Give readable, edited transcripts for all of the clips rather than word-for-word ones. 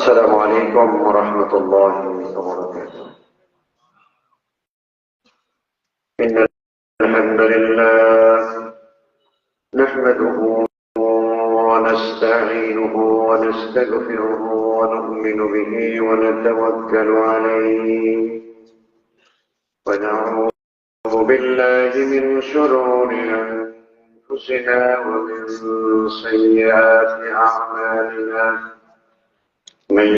السلام عليكم ورحمة الله وبركاته. إن الحمد لله نحمده ونستعينه ونستغفره ونؤمن به ونتوكل عليه ونعوذ بالله من شرور أنفسنا ومن سيئات أعمالنا. من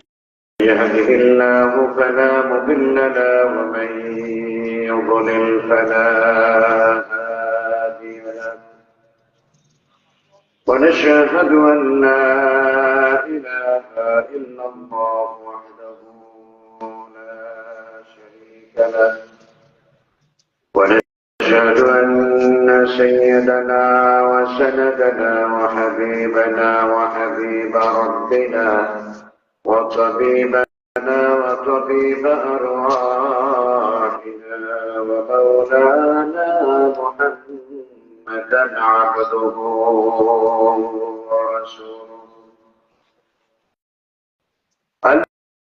يهده الله فلا مضل له ومن يضلل فلا هادي له ونشهد أن لا إله إلا الله وحده لا شريك له ونشهد أن سيدنا وسندنا وحبيبنا وحبيب ربنا وطبيبنا وطبيب أرواحنا ومولانا محمدا عبده ورسوله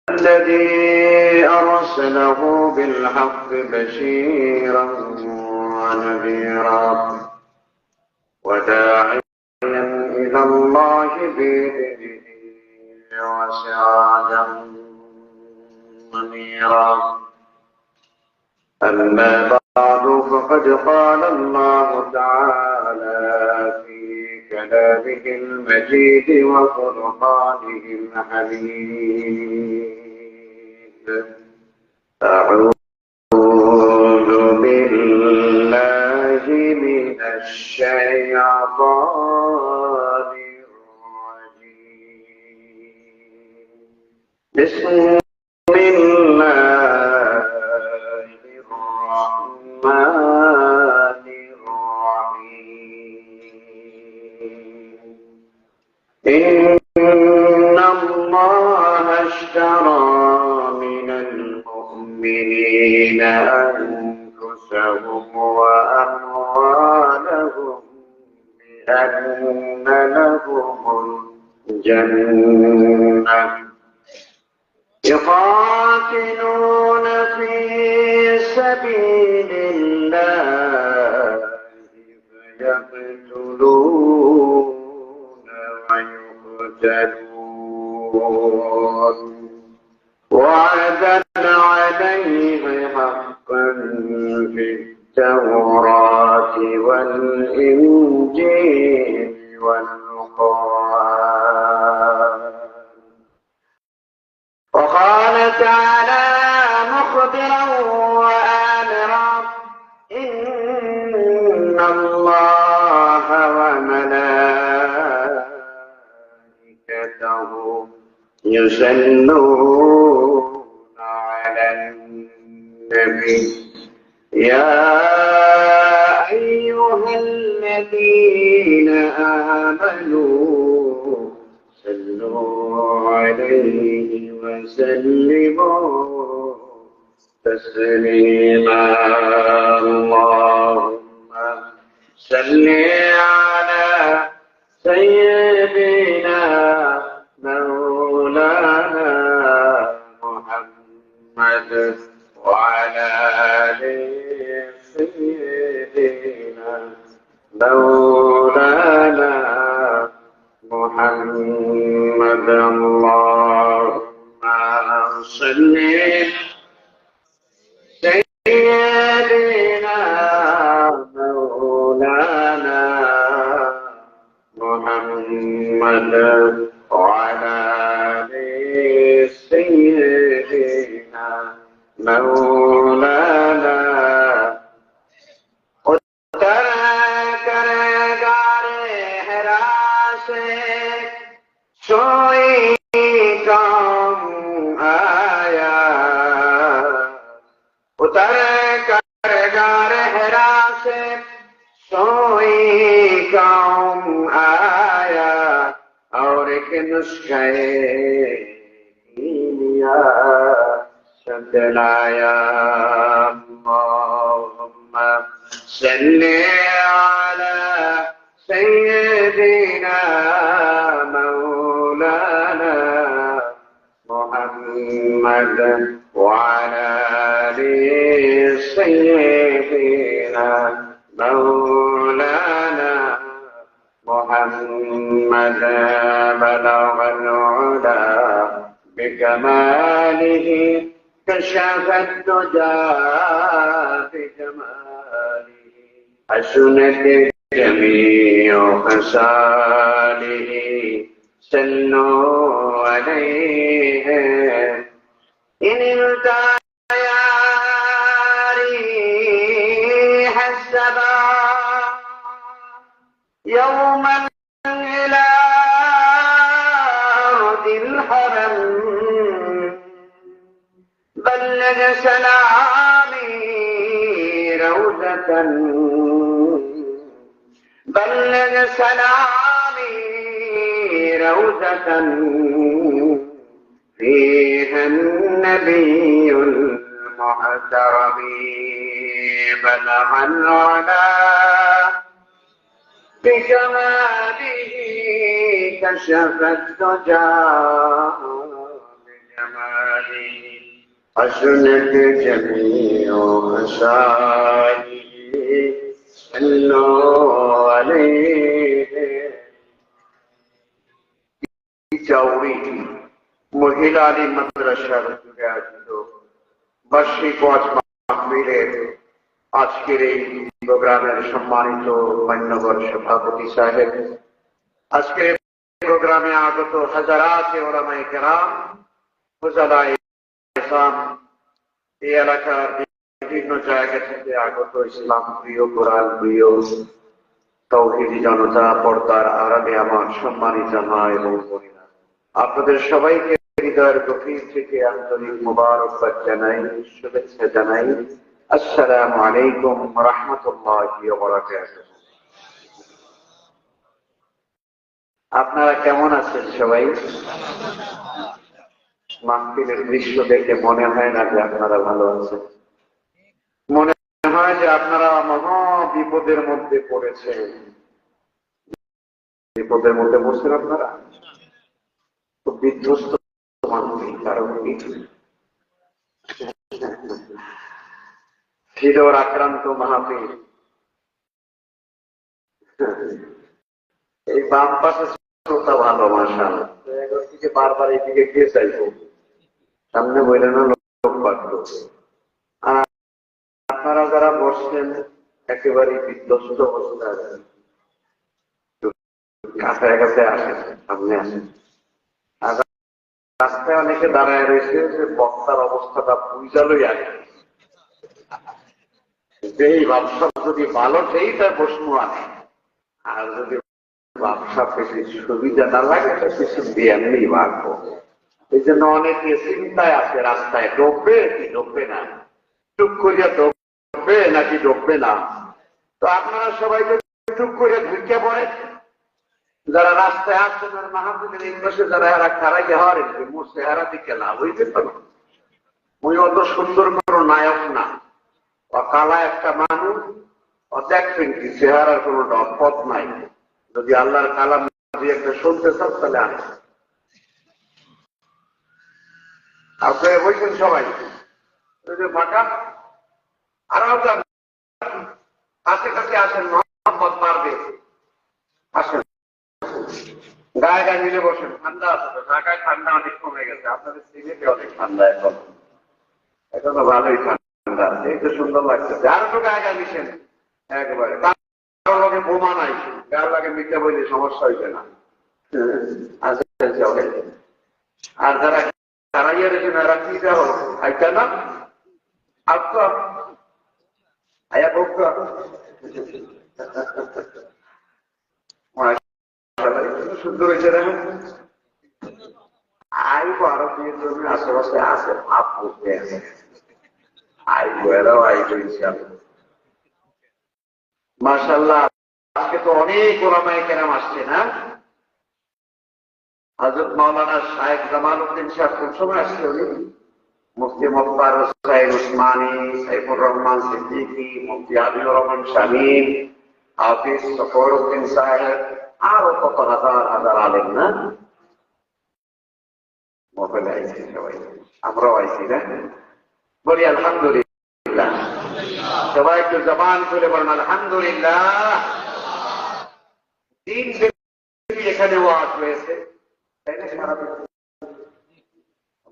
الذي أرسله بالحق بشيرا ونذيرا وداعيا إلى الله بإذنه وسراجا منيرا. أما بعد فقد قال الله تعالى في كلامه المجيد وفرقانه الحميد. أعوذ بالله من الشيطان بسم الله الرحمن الرحيم. إن الله اشترى من المؤمنين أنفسهم وأموالهم بأن لهم الجنة يقاتلون في سبيل الله فيقتلون ويقتلون وعدا عليه حقا في التوراة والإنجيل والقرآن. وقال تعالى مخبرا وآمرا إن الله وملائكته يصلون على النبي يا أيها الذين آمنوا صلوا عليه وسلموا تسليما. اللهم صل على سيدنا مولانا محمد وعلى آل سيدنا مولانا محمد. اللهم صل سيدنا مولانا محمد وعلى آل سيدنا مولانا सोई काम आया उतर कर रहरा से सोई काम आया और एक नुस्खे कीमिया शतलाया। अल्लाहुम्मा सल्ली अला सय्यिदिना मौलाना محمد وعلى آل سيدنا مولانا محمد بلغ العلا بكماله كشف الدجى بجماله حسنت جميع خصاله صلوا عليه إن الدايا ريح السبا يوما إلى أرض الحرم بلغ سلامي روضة بلغ سلامي روضة فيها النبي المحترم بلغ العلا بجماله كشف الدجى بجماله حسنت جميع خصاله صلوا عليه চাউরি মহিলা আলী মাদ্রাসার জুড়ে আয়োজিত বার্ষিক ওয়াজ মাহফিলের আজকের এই প্রোগ্রামের সম্মানিত মান্যবর সভাপতি সাহেব, আজকের প্রোগ্রামে আগত হাজারাত ওলামায়ে কেরাম, ফুজালায়ে ইসলাম, এই এলাকার বিভিন্ন জায়গা থেকে আগত ইসলাম প্রিয়, কোরআন প্রিয় তাওহীদি জনতা, পর্দার আড়ালে আমার সম্মানিত মা এবং বোনেরা, আপনাদের সবাইকে হৃদয়ের গভীর থেকে আন্তরিক মোবারকবাদ জানাই, শুভেচ্ছা জানাই। আসসালামু আলাইকুম ওয়া রাহমাতুল্লাহি ওয়া বারাকাতুহু। আপনারা কেমন আছেন সবাই? মাহফিলের দৃশ্য দেখে মনে হয় না যে আপনারা ভালো আছেন, মনে হয় যে আপনারা মহা বিপদের মধ্যে পড়েছেন। বিপদের মধ্যে পড়ছেন আপনারা, খুব বিধ্বস্ত মানসিক কারণ হৃদয় আক্রান্ত মাহফিল। এই বাম পাশে শ্রোতা ভালো, মাশাআল্লাহ, থেকে বারবার এদিকে কে চাইবো, সামনে বইলেন লোক পাঠ্য। আর আপনারা যারা বসছেন একেবারে বিধ্বস্ত অবস্থায়, কাছে আসেন, সামনে আসেন। আর রাস্তায় অনেকে দাঁড়ায় রয়েছে যে বক্তার অবস্থাটা বুঝালই আগে, যেই ব্যবসা যদি ভালো সেই তার প্রশ্ন আনে, আর যদি ব্যবসা বেশি সুবিধা না লাগে তো কিছু দিয়ে এমনি ভাগবো। এই জন্য অনেকে চিন্তায় আছে, রাস্তায় ডুববে কি ডুববে না, টুক করিয়া ডুববে নাকি ডুববে না। তো আপনারা সবাই টুক করে ঢুকে পড়ে, যারা রাস্তায় আসছেন আর মাহফিলের এই পাশে যারা এরা খারাই হওয়ার মোর চেহারা দিকে লাভ হইতে পারো। ওই অত সুন্দর কোনো নায়ক না, ও কালা একটা মানুষ, ও দেখবেন কি চেহারার কোনো পথ নাই। যদি আল্লাহর কালাম দিয়ে একটা শুনতে চান তাহলে আনে আপনারা বলছেন সবাই ফাঁকা। আর কাছে কাছে আসেন, মোহাম্মদ মারবে, আসেন গায়ে গায়ে মিলে বসেন। ঠান্ডা আছে তো, ঢাকায় ঠান্ডা অনেক কমে গেছে, আপনাদের সিলেটে অনেক ঠান্ডা, এখনো ভালোই ঠান্ডা আছে, এই তো সুন্দর লাগছে। আর একটু গায়ে গায়ে মিশেন একেবারে, কারোর লগে বোমা নাই, কারোর লাগে মিথ্যা বললে সমস্যা হইবে না। আর যারা হারাইয়া রেখে না রাখি যাও আইতা না আচ্ছা আয়া বক সুন্দর হয়েছে না। আইব আরো দিয়ে জমি আশেপাশে আছে, ভাব করতে আছে, আইব এরাও আইব ইনশাআল্লাহ। মাশাআল্লাহ, আজকে তো অনেক ওলামায়ে কেরাম আসছে না। হযরত মাওলানা শায়েখ জামাল উদ্দিন সাহেব কোন সময় আসছে? উনি মুফতি মুখতার হুসাইন উসমানী, সাইফুর রহমান সিদ্দিকী, মুফতি হাবিবুর রহমান শামীম, হাফিজ সফর উদ্দিন সাহেব, আরো কত হাজার হাজার আলেম না মোবাইলে আইছে সবাই। আমরাও আইছি না, বলি আলহামদুলিল্লাহ। সবাই একটু জবান খুলে বলেন আলহামদুলিল্লাহ। দিন এখানে ওয়াজ হয়েছে, তাই না? সারা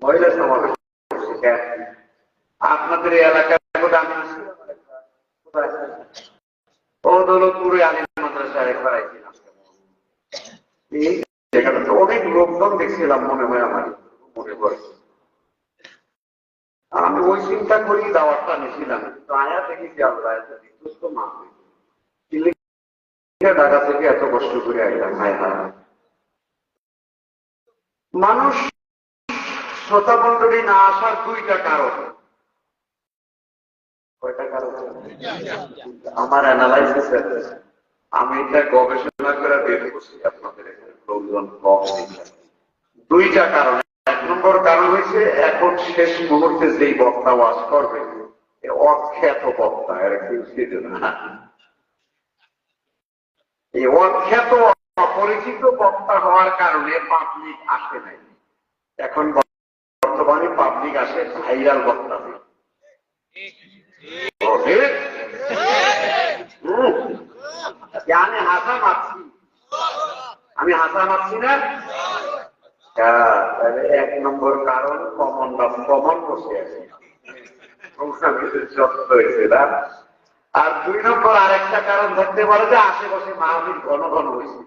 মহিলা সমাবেশ আপনাদের এই এলাকার ও দৌলতপুরে আলিম মাদ্রাসায় একবার আইছিলাম। এই জায়গাটা অনেক লোকজন দেখছিলাম, মনে হয় আমার মনে পড়ে। আমি ওই চিন্তা করি দাওয়াতটা নিয়েছিলাম, কিন্তু আয়া দেখেছি আল্লাহ বিধ্বস্ত ঢাকা থেকে এত কষ্ট করে আইলাম। হায় হায়, মানুষ শ্রোতা মন্ডলী না আসার দুইটা কারণ। কয়টা কারণ? আমার অ্যানালাইসিস আছে, আমি এটা গবেষণা করে বের করছি আপনাদের এখানে লোকজন কম। দুইটা কারণ। এক নম্বর কারণ হয়েছে এখন শেষ মুহূর্তে যেই বক্তা ওয়াজ করবে অখ্যাত বক্তা, এর কেউ ছিল না। এই অখ্যাত অপরিচিত বক্তা হওয়ার কারণে পাবলিক আসে নাই। এখন বর্তমানে পাবলিক আসে ভাইরাল বক্তা। আমি হাসা মারছি, আমি হাসা মারছি না। এক নম্বর কারণ কমন বা কমন বসে আছে, হয়েছে না। আর দুই নম্বর আরেকটা কারণ থাকতে পারে যে আশেপাশে মাহফিল ঘন ঘন হয়েছে।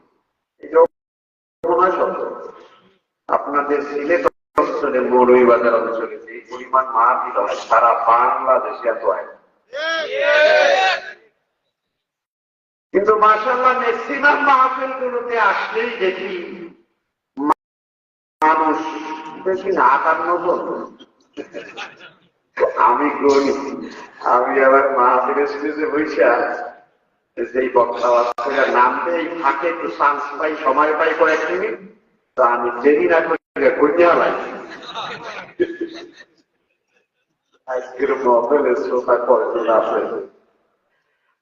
আপনাদের সিলেট অঞ্চলে মৌলভীবাজার অঞ্চলে যে পরিমাণ মাহফিল হয় সারা বাংলাদেশে এত হয়। কিন্তু মাশাআল্লাহ ম্যাক্সিমাম মাহফিল গুলোতে আসলেই দেখি মানুষ বেশি না 58 জন। আমি গণি, আমি আবার মাহফিলের স্টেজে বৈশা যেই বক্তা নামতে ফাঁকে একটু চান্স পাই, সময় পাই কয়েক মিনিট, তো আমি দেরি না করে কন্যা লাই। আজকের মহফিলের শ্রোতা কয়জন আছে?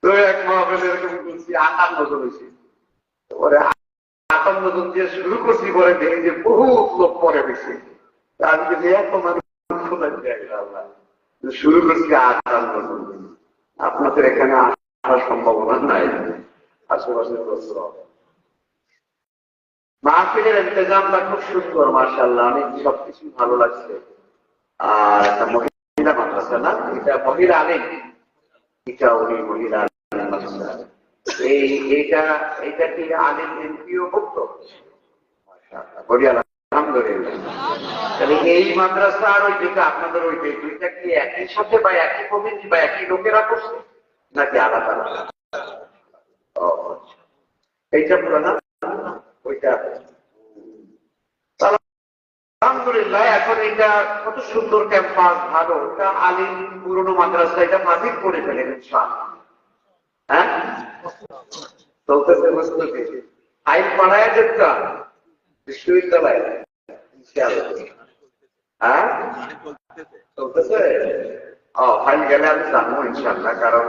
তো এক মহফিল এরকম বলছি 58 জন হয়েছে। পরে 58 জন দিয়ে শুরু করছি, পরে দেখি যে বহুত লোক পরে বেশি। আমি যদি এত মানুষ শুরু করছি 58 জন। আপনাদের এখানে আসার সম্ভাবনা নাই, আশেপাশে প্রশ্ন। মাহফিলের ইন্তজামটা খুব সুন্দর মাশাআল্লাহ, অনেক সবকিছু ভালো লাগছে। আর একটা মহিলা মাদ্রাসা না, এটা মহিলা আলিম, এটা উনি মহিলা আলিম মাদ্রাসা। এইটা কি আলিম এমপিও ভুক্ত? বলি আলহামদুলিল্লাহ। তাহলে এই মাদ্রাসা আর ওই যেটা আপনাদের ওই দুইটা কি একই সাথে বা একই কমিটি বা একই লোকেরা করছে নাকি আলাদা আলাদা? এইটা পুরো না, ওইটা আলহামদুলিল্লাহ। এখন এটা কত সুন্দর ক্যাম্পাস, ভালো। এটা আলিম পুরনো মাদ্রাসা, এটা মাফিক করে ফেলেন ইনশাআল্লাহ। হ্যাঁ, চলতেছে বুঝতে আইন পাড়ায় যেটা বিশ্ববিদ্যালয় ইনশাআল্লাহ। হ্যাঁ চলতেছে। ফাইল গেলে আমি জানবো ইনশাআল্লাহ, কারণ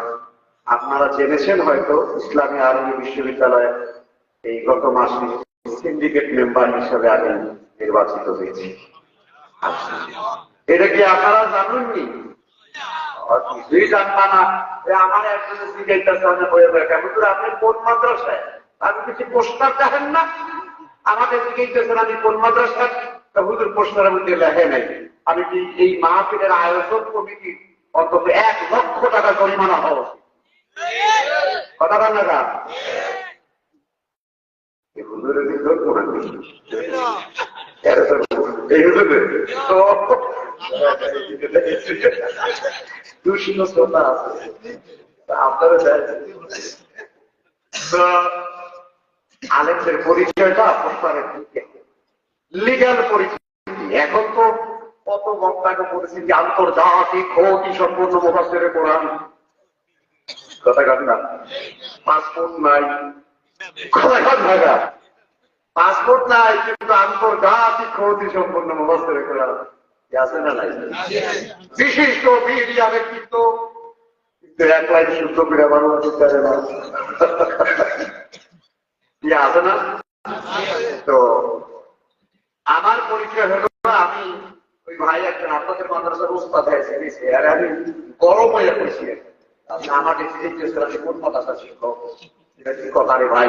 আপনারা জেনেছেন হয়তো ইসলামী আরবি বিশ্ববিদ্যালয়ে এই গত মাসে সিন্ডিকেট মেম্বার হিসেবে আমি নির্বাচিত হয়েছি। এটা কি আপনারা জানেননি? কিছুই জানবা না। আমার একজনের জিজ্ঞাসা সামনে হয়ে যায়, কেমন আপনি কোন মাদ্রাসায়? আমি কিছু পোস্টার দেখেন না? আমাদের জিজ্ঞাসা আমি কোন মাদ্রাসায়? হুজুর পোস্টারের মধ্যে লেখে নাই। আমি কি এই মাহফিলের আয়োজক কমিটি অন্তত 1 লক্ষ টাকা জরিমানা হওয়া উচিত। কথা বল না? হুজুরের ভিতর কোন দুষ্ণতা আছে আপনারা আলেমদের পরিচয়টা প্রস্তাবের লিগ্যাল পরিচয়। এখন তো কত বক্তাকে পরিচিতি আন্তর্জাতিক ক্ষতি সম্পূর্ণ মুফাসসিরে কোরআন। কথা কথা পাসপোর্ট নাই, কথা পাসপোর্ট নাই, কিন্তু আন্তর্জাতিক ক্ষতি সম্পূর্ণ মুফাসসিরে কোরআন আছে না নাই? বিশিষ্ট মিডিয়া ব্যক্তিত্ব, কিন্তু এক লাইন শুদ্ধ করে বাংলা দিতে পারে না, কি আছে না? তো আমার পরিচয় হলো আমি ওই ভাই একজন আপনাদের মাদ্রাসার উস্তাদ হয়েছে, আর আমি গরম হয়ে পড়ছি। আমাকে জিজ্ঞেস করা কোন মাদ্রাসার শিক্ষক, এটা কি কথা রে ভাই,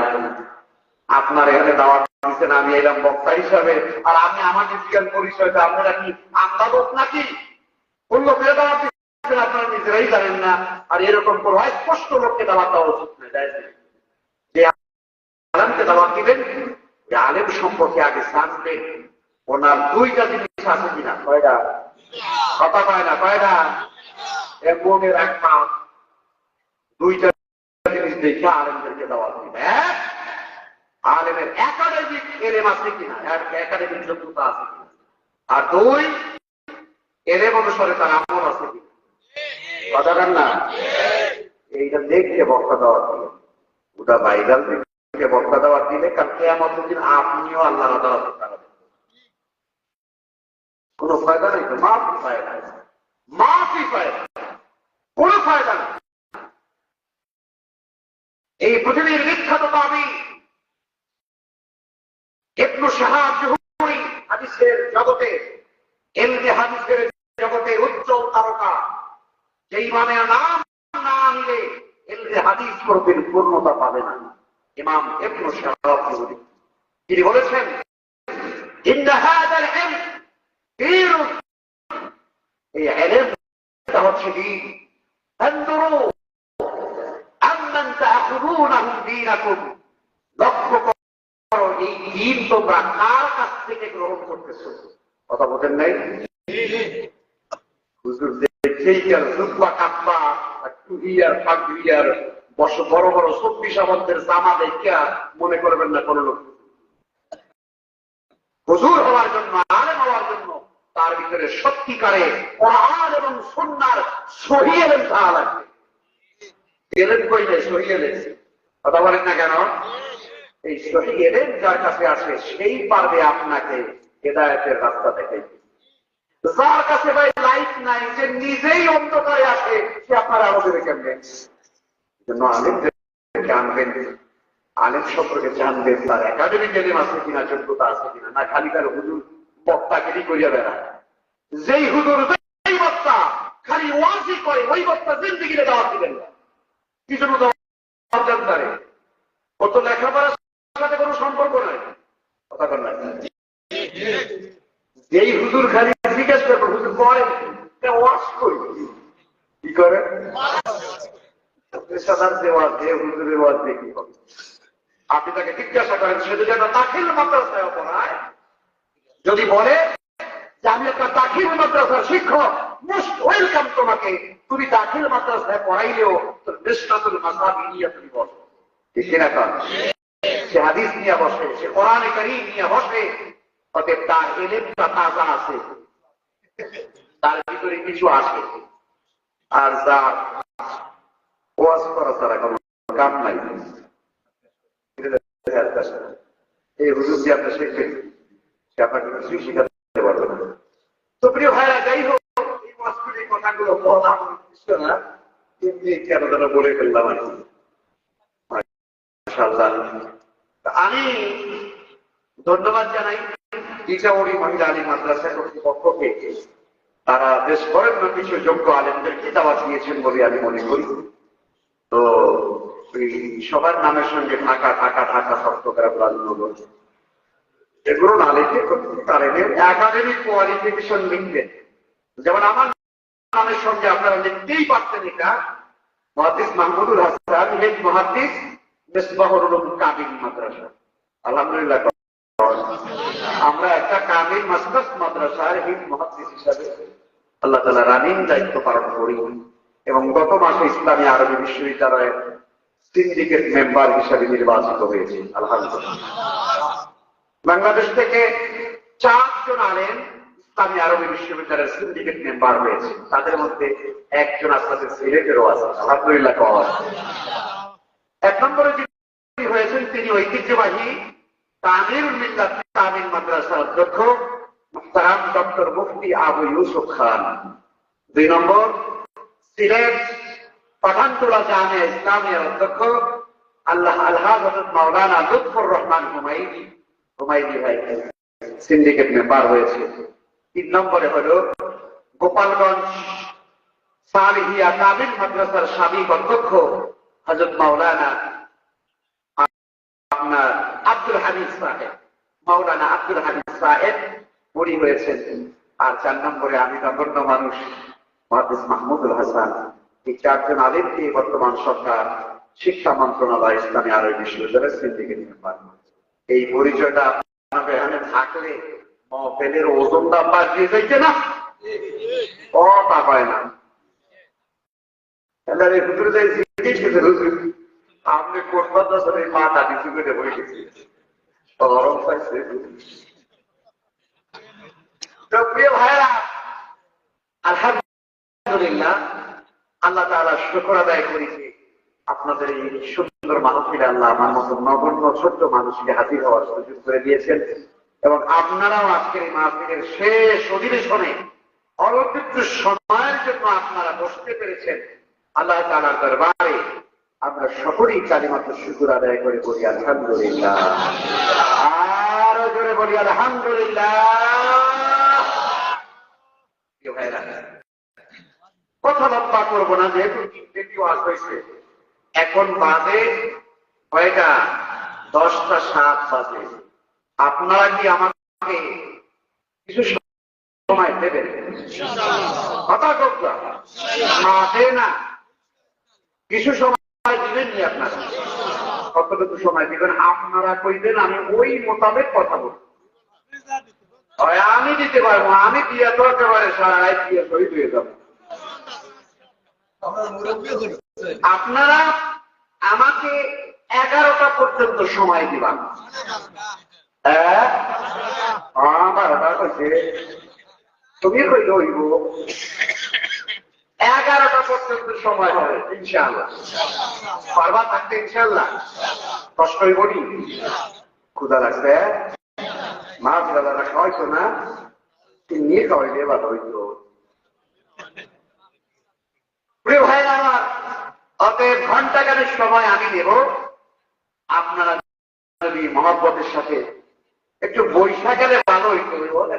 আপনার এখানে দাওয়াত দিচ্ছেন, আমি এলাম বক্তা হিসাবে, আর আমি আমাকে জিজ্ঞান পরিচয়টা আপনারা কি আন্দাজক নাকি? বললো ফেরে দাওয়াত দিচ্ছেন আপনারা নিজেরাই জানেন না, আর এরকম কোনো স্পষ্ট লোককে দাওয়াত দেওয়া উচিত নয়। যে আলেমকে দাওয়াত দিবেন, যে আলেম সম্পর্কে আগে জানবেন ওনার দুইটা জিনিস আছে কিনা। কয়টা কথা কয় না, কয়টা মনের একটা দুইটা জিনিস দেখে আলেমদেরকে দাওয়াত দিবে। আলেমের একাডেমিক এলেম আছে কিনা, একাডেমিক যোগ্যতা আছে কিনা, আর দুই এলেম অনুসারে তার আমল আছে কিনা। কথা বলেন না? এইটা দেখে বক্তা দেওয়া দিলে, ওটা ভাইরাল দেখে বক্তা দেওয়া দিলে কাল কিয়ামতের দিন আপনিও আল্লাহর আদালতে দাঁড়াবেন। কোনো ফায়দা নেই তো, মাফি ফায়দা, মাফি ফায়দা, কোনো ফায়দা নেই। এই পৃথিবীর বিখ্যাত কবি ইবনে শাহাব জুহরি হাদিসের জগতে, ইলমে হাদিসের জগতে উজ্জ্বল তারকা, যে ইমামের নাম না নিলে ইলমে হাদিস কোনদিন পূর্ণতা পাবে না। ইমাম ইবনে শাহাব জুহরি তিনি বলেছেন, ইন্না হাযাল ইলম দীন, এই ইলমটা হচ্ছে দ্বীন। আনজুরু আম্মান তা'খুযুনাহু দীনাকুম, লক্ষ্য করো এই দ্বীন তোমরা কার কাছ থেকে গ্রহণ করতেছো। কথা বলেন নাই? হুজুর দেখেই আর জুব্বা কাব্বা টুহিয়ার পাগড়িয়ার বড় বড় 24 আমাদের জামা দেখে মনে করবেন না কোন লোক হুজুর হওয়ার জন্য, আলেম হওয়ার জন্য তার ভিতরে সত্যিকারে কোরআন এবং সুন্নাহর সহি ইলম থাকা লাগবে। ইলম কই নাই, সহি ইলম। কথা বলেন না কেন? এই সহি ইলম যার কাছে আসে সেই পারবে আপনাকে হেদায়েতের রাস্তা দেখাইতে। যার কাছে ভাই লাইট নাই, যে নিজেই অন্ধকারে আসে, সে আপনার আলো দেবে কেমনে? জন্য আলেমদেরকে আনবেন, আলেম সম্পর্কে জানবেন, তার একাডেমিক এলেম আছে কিনা, যোগ্যতা আছে কিনা, না খালি তার হুজুর বক্তাগিরি করিয়া বেড়ায়। যেই হুজুর যেই বক্তা খালি ওয়াজি করে, ওই বক্তা জিন্দেগিতে দাওয়াত দিবেন না। কি জন্য দাওয়াত দেন তারে? ও তো লেখাপড়ার সাথে কোনো সম্পর্ক নাই। কথা বল না? যেই হুজুর খালি জিজ্ঞেস করবো হুজুর করেন ওয়াজ করি, কি করেন? হুজুরের ওয়াজ দিয়ে কি হবে? আপনি তাকে জিজ্ঞাসা করেন, সে যদি একটা দাখিল মাদ্রাসায় পড়ায়, যদি বলে যে আমি একটা দাখিল মাদ্রাসার শিক্ষক, মোস্ট ওয়েলকাম তোমাকে, তুমি দাখিল মাদ্রাসায় পড়াইলেও তোর নিষ্কাতুল মাযহাবি নিয়ে তুমি বসো। ঠিক কিনা? কারণ সে হাদিস নিয়ে বসে, সে কোরআনে কারীম নিয়ে বসে, অতএব তার এলেমটা তাজা আছে, তার ভিতরে কিছু আসে। আর যার ওয়াজ করা তারা কোনো কাম নাই, এই হুজুর যে আপনি শিখবেন, সে আপনাকে কিছুই শিখাতে পারবে না। তো প্রিয় ভাইরা, যাই হোক, এই ওয়াজগুলি কথাগুলো বলা না, এমনি কেন যেন বলে ফেললাম আর কি। মাশাআল্লাহ, আমি ধন্যবাদ জানাই ইটাওয়ারি মহিলা আলী মাদ্রাসা কর্তৃপক্ষকে। তারা বেশ বরেণ্য কিছু যোগ্য আলেমদেরকে দাওয়াত দিয়েছেন বলে আমি মনে করি। তো সবার নামের সঙ্গে ঢাকা ঢাকা ঢাকা শব্দ করা প্রাধান্য, এগুলো না লিখে পারেন একাডেমিক কোয়ালিফিকেশন লিখবেন। যেমন আমার নামের সঙ্গে আপনারা লিখতেই পারতেন, এটা মুহাদ্দিস মাহমুদুল হাসান, হেড মুহাদ্দিস মিসবাহুল উলুম কামিল মাদ্রাসা। আলহামদুলিল্লাহ, আমরা একটা কামিল মাসদাস মাদ্রাসার হেড মুহাদ্দিস হিসাবে আল্লাহ তাআলা রানিং দায়িত্ব পালন করি, এবং গত মাসে ইসলামী আরবি বিশ্ববিদ্যালয়ের সিন্ডিকেট মেম্বার হিসাবে নির্বাচিত হয়েছে। আলহামদুলিল্লাহ, বাংলাদেশ থেকে 4 জন আলেম ইসলামী আরবি বিশ্ববিদ্যালয়ের সিন্ডিকেট মেম্বার হয়েছে। তাদের মধ্যে একজন আপনাদের সিলেটেরও আছে। আলহামদুলিল্লাহ। 1 নম্বরে যিনি হয়েছেন তিনি ঐতিহ্যবাহী তামিরুল মিল্লাত তামিল মাদ্রাসার অধ্যক্ষ মুহতারাম ডক্টর মুফতি আবু ইউসুফ খান। 2 নম্বর সিলেট পাঠানটোলা জামিয়া ইসলামিয়ার অধ্যক্ষ আলহাজ হযরত মাওলানা লুৎফুর রহমান হুমায়ুনি ভাই সিন্ডিকেট মেম্বার হয়েছে। 3 নম্বরে হলো গোপালগঞ্জ সালিহিয়া কামিল মাদ্রাসার সাবেক অধ্যক্ষ হযরত মাওলানা আপনার আব্দুল হামিদ সাহেব, মাওলানা আব্দুল হামিদ সাহেব উনি হয়েছেন। আর 4 নম্বরে আমি নগণ্য মানুষ মুহাদ্দিস মাহমুদুল হাসান। এই 4 জন আলেমকে বর্তমান সরকার শিক্ষা মন্ত্রণালয় ইসলামী আরবি বিশ্ববিদ্যালয়ের সিন্ডিকেট মেম্বার। এই পরিচয়টা আপনাদের এখানে থাকলে মহফিলের ওজনটা বাড়িয়ে যাইছে না? তা পায় না। আপনি কোরবান এই মাথা নিচু করে বই গেছি গরম পাইছে। প্রিয় ভাইরা, আলহামদুলিল্লাহ, আল্লাহ তাআলা শুকর আদায় করেছি আপনাদের এই সুন্দর মাহফিলে আল্লাহ আমার মতো নগণ্য ছোট্ট মানুষকে হাজির হওয়ার সুযোগ করে দিয়েছেন। এবং আপনারাও আজকের এই মাহফিলের শেষ অধিবেশনে অল্প একটু সময়ের জন্য আপনারা বসতে পেরেছেন। আল্লাহ তাআলার দরবারে আমরা সকলেই কালিমাতুশ শুকর আদায় করে বলি আলহামদুলিল্লাহ। আরো জোরে বলি আলহামদুলিল্লাহ। কথা লম্বা করবো না, যেহেতু দ্বিতীয় আজ হয়েছে। এখন বাজে কয়টা? 10:07 বাজে। আপনারা কি আমাকে কিছু সময় দেবেন? কথা কথা না, কিছু সময় দিবেন নি? আপনারা কতটুকু সময় দিবেন আপনারা কইবেন, আমি ওই মোতাবেক কথা বলবো। আমি দিতে পারবো, আমি দিয়ে তো একেবারে সারা রাত দিয়ে শহীদ হয়ে যাবো। আপনারা আমাকে 11টা পর্যন্ত সময় দিবেন। 12টা কইছে, তুমি কইলে হইব 11টা পর্যন্ত সময় হবে ইনশাআল্লাহ। পারবা থাকতে ইনশাআল্লাহ? কষ্ট হইব নি? ক্ষুধা লাগছে? মা দাদারা খাওয়াইতো না? নিয়ে খাওয়াইলে ভালো হইতো। প্রিয় ভাই আমার, অতএব ঘন্টাখানেক সময় আমি নেব। আপনারা যদি মহব্বতের সাথে একটু বৈশা গেলে ভালো হইতো।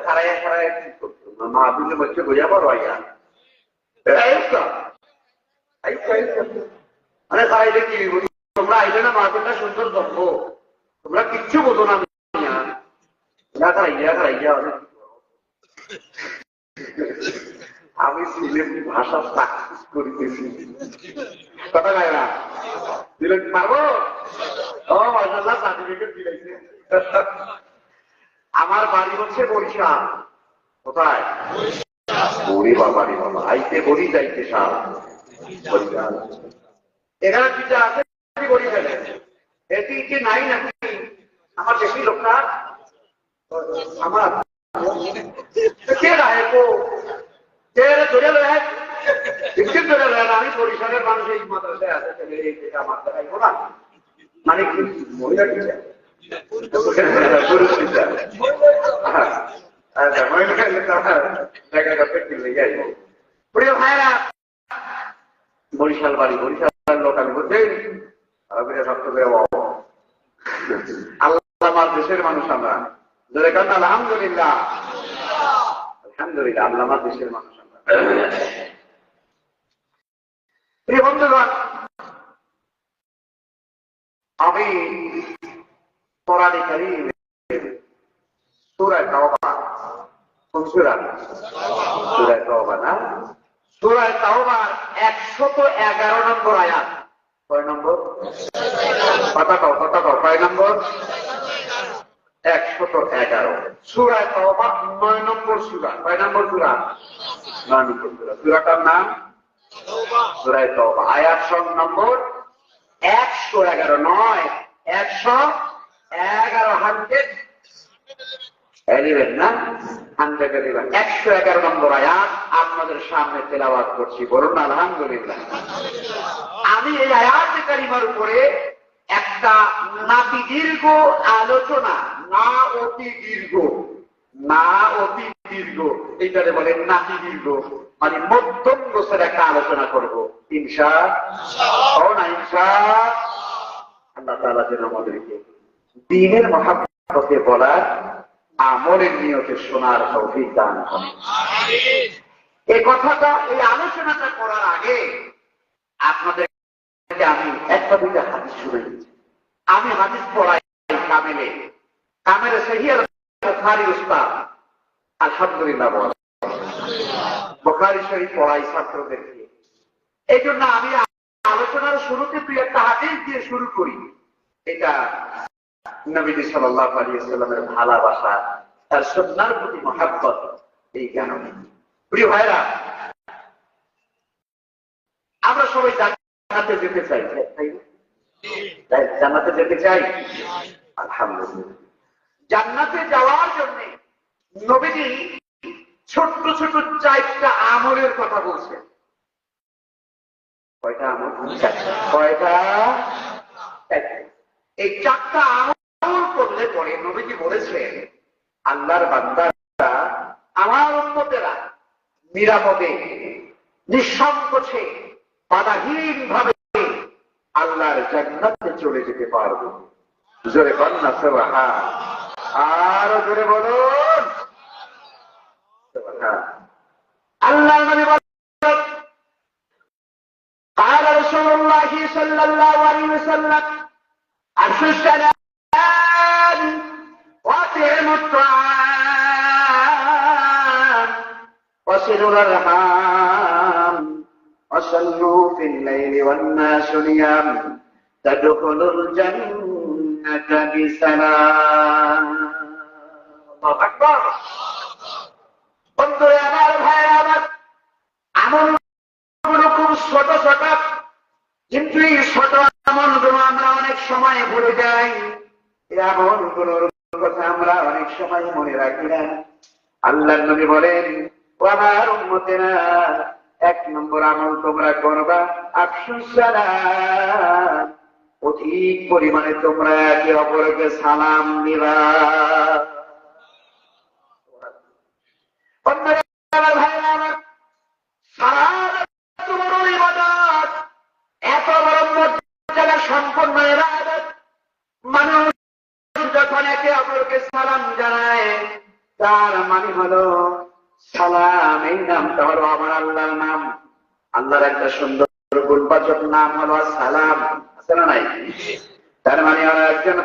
খারাইয়া খারাইয়া কি করতো মা দুলে বলছে বোঝা পারো আইয়া মানে খারাই দেখি তোমরা আইলে না মাহফিলটা সুন্দর দেখবো, তোমরা কিচ্ছু বোঝো না। আমি সিলেট ভাষা প্র্যাকটিস করিতেছি। কথা গায় না সিলেট পারবো? সার্টিফিকেট দিলাইছে। আমার বাড়ি হচ্ছে বরিশাল। কোথায়? বাড়ি বাবা, আইতে বলি যাইতে সাল বরিশাল। এখানে পিঠা আছে বরিশালে, এটি কি নাই নাকি? আমার বেশি লোক না, আমার কে রায় ধরে লয় ধরে লয় না। আমি বরিশালের মানুষ এই মাদ্রাসায় আছে, আমার দেখাইবো না মানে কি মহিলা টিচার। প্রিয় ভাইরা, বরিশাল বাড়ি, বরিশাল লোক আমি বলছেন আল্লাহ আমার দেশের মানুষ। আমরা ধরে কারণ আলহামদুলিল্লাহ, আলহামদুলিল্লাহ আল্লাহ আমার দেশের মানুষ আমরা। প্রিয় বন্ধুগণ, আমি কোরআনে কারীম সূরা তাওবা, কোন সূরা? সূরা তাওবা না? সূরা তাওবার 111 নম্বর আয়াত। কয় নম্বর? কথা কও কয় নম্বর? 111। সূরা তাওবা 9 নম্বর সূরা। কয় নম্বর সূরা? 9 নম্বর সূরা। সূরাটার নাম সূরা তাওবা। আয়াত নম্বর 111, নয় 111, 111 না, 111 নম্বর আয়াত আপনাদের সামনে তেলাওয়াত করছি। বলুন আলহামদুলিল্লাহ। আমি এই আয়াত কারিমার উপরে একটা নাতি দীর্ঘ আলোচনা, না অতি দীর্ঘ, না অতি দীর্ঘ, এইটারে বলে নাতি দীর্ঘ, মানে মধ্যম গোছের একটা আলোচনা করব ইনশাআল্লাহ। আল্লাহ তাআলা যেন আমাদেরকে দ্বীনের মহাব্বতে বলার আমলের নিয়তে শোনার তৌফিক দান করেন। এই কথাটা, এই আলোচনাটা করার আগে আপনাদেরকে আমি একটা দুইটা হাদিস শুনে দিচ্ছি। আমি হাদিস পড়াই কামেলে সহিহ বুখারী উস্তাদ, আলহামদুলিল্লাহ বলেন, বুখারী শরীফ পড়াই ছাত্রদেরকে। এই জন্য আমি আলোচনার শুরুতে দুই একটা হাদিস দিয়ে শুরু করি। এটা নবীজি সাল্লাল্লাহু আলাইহি ওয়াসাল্লামের ভালোবাসা, তার সুন্নাহর প্রতি মহব্বত, এই কারণে। প্রিয় ভাইরা, আমরা সবাই জান্নাতে যেতে চাই, জান্নাতে যেতে চাই। আলহামদুলিল্লাহ, জান্নাতে যাওয়ার জন্য নবীজি ছোট্ট ছোট 4টা আমলের কথা বলছেন। কয়টা আমল? কয়টা? এই 4টা আমল করলে পরে নবীজি বলেছেন, আল্লাহর বান্দারা, আমার উম্মতেরা নিরাপদে নিঃসংকোচে বাধাহীন ভাবে আল্লাহর জান্নাতে চলে যেতে পারবে। জোরে কন্যা সুবহান, আরো জোরে বলুন সুবহান। আল্লাহ নবী বলেন, قال رسول الله صلى الله عليه وسلم أفشوا السلام وأطعموا الطعام وصلوا الأرحام وصلوا في الليل والناس نيام تدخلوا الجنة بسلام। الله أكبر। বন্ধুরা আমার, ভাইরা আমার, আমল খুব ছোট ছোট, কিন্তু এই ছোট আমলগুলো আমরা অনেক সময় ভুলে যাই। এই আমলগুলোর কথা আমরা অনেক সময় মনে রাখি না। আল্লাহর নবী বলেন, ও আমার উম্মতেরা, 1 নম্বর আমল তোমরা করবা আফশুস সালাম, অধিক পরিমাণে তোমরা একে অপরকে সালাম দিবা। আমার ভাইরা আমার, সালাম বড় ইবাদত, এত বড় মর্যাদা সম্পন্ন ইবাদত। মানুষ যখন একে অপরকে সালাম জানায়, তার মানে হলো সালাম, এই নামটা হলো আমার আল্লাহর নাম। আল্লাহর একটা সুন্দর গুণবাচক নাম হলো সালাম, আছে না নাই? তার মানে হলো একজন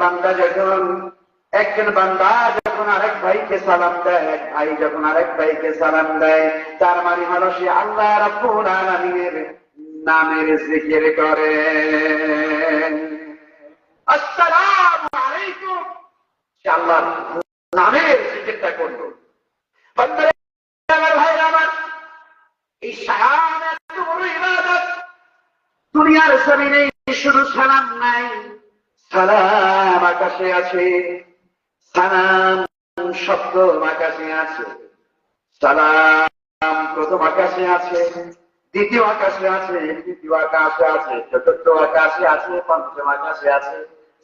বান্দা যখন আরেক ভাইকে সালাম দেয়, এক ভাই যখন আরেক ভাইকে সালাম দেয়, তার মানে হলো সে আল্লাহ রাব্বুল আলামিনের নামের জিকির করে। আসসালামু আলাইকুম, সে আল্লাহর নামের জিকিরটা করলো। ভাইরা আমার, এই সালাম এত বড় ইবাদত। দুনিয়ার জমিনে শুধু সালাম নাই, সালাম আকাশে আছে, সালাম শব্দ আকাশে আছে, সালাম প্রথম আকাশে আছে, দ্বিতীয় আকাশে আছে, তৃতীয় আকাশে আছে, চতুর্থ আকাশে আছে, পঞ্চম আকাশে আছে,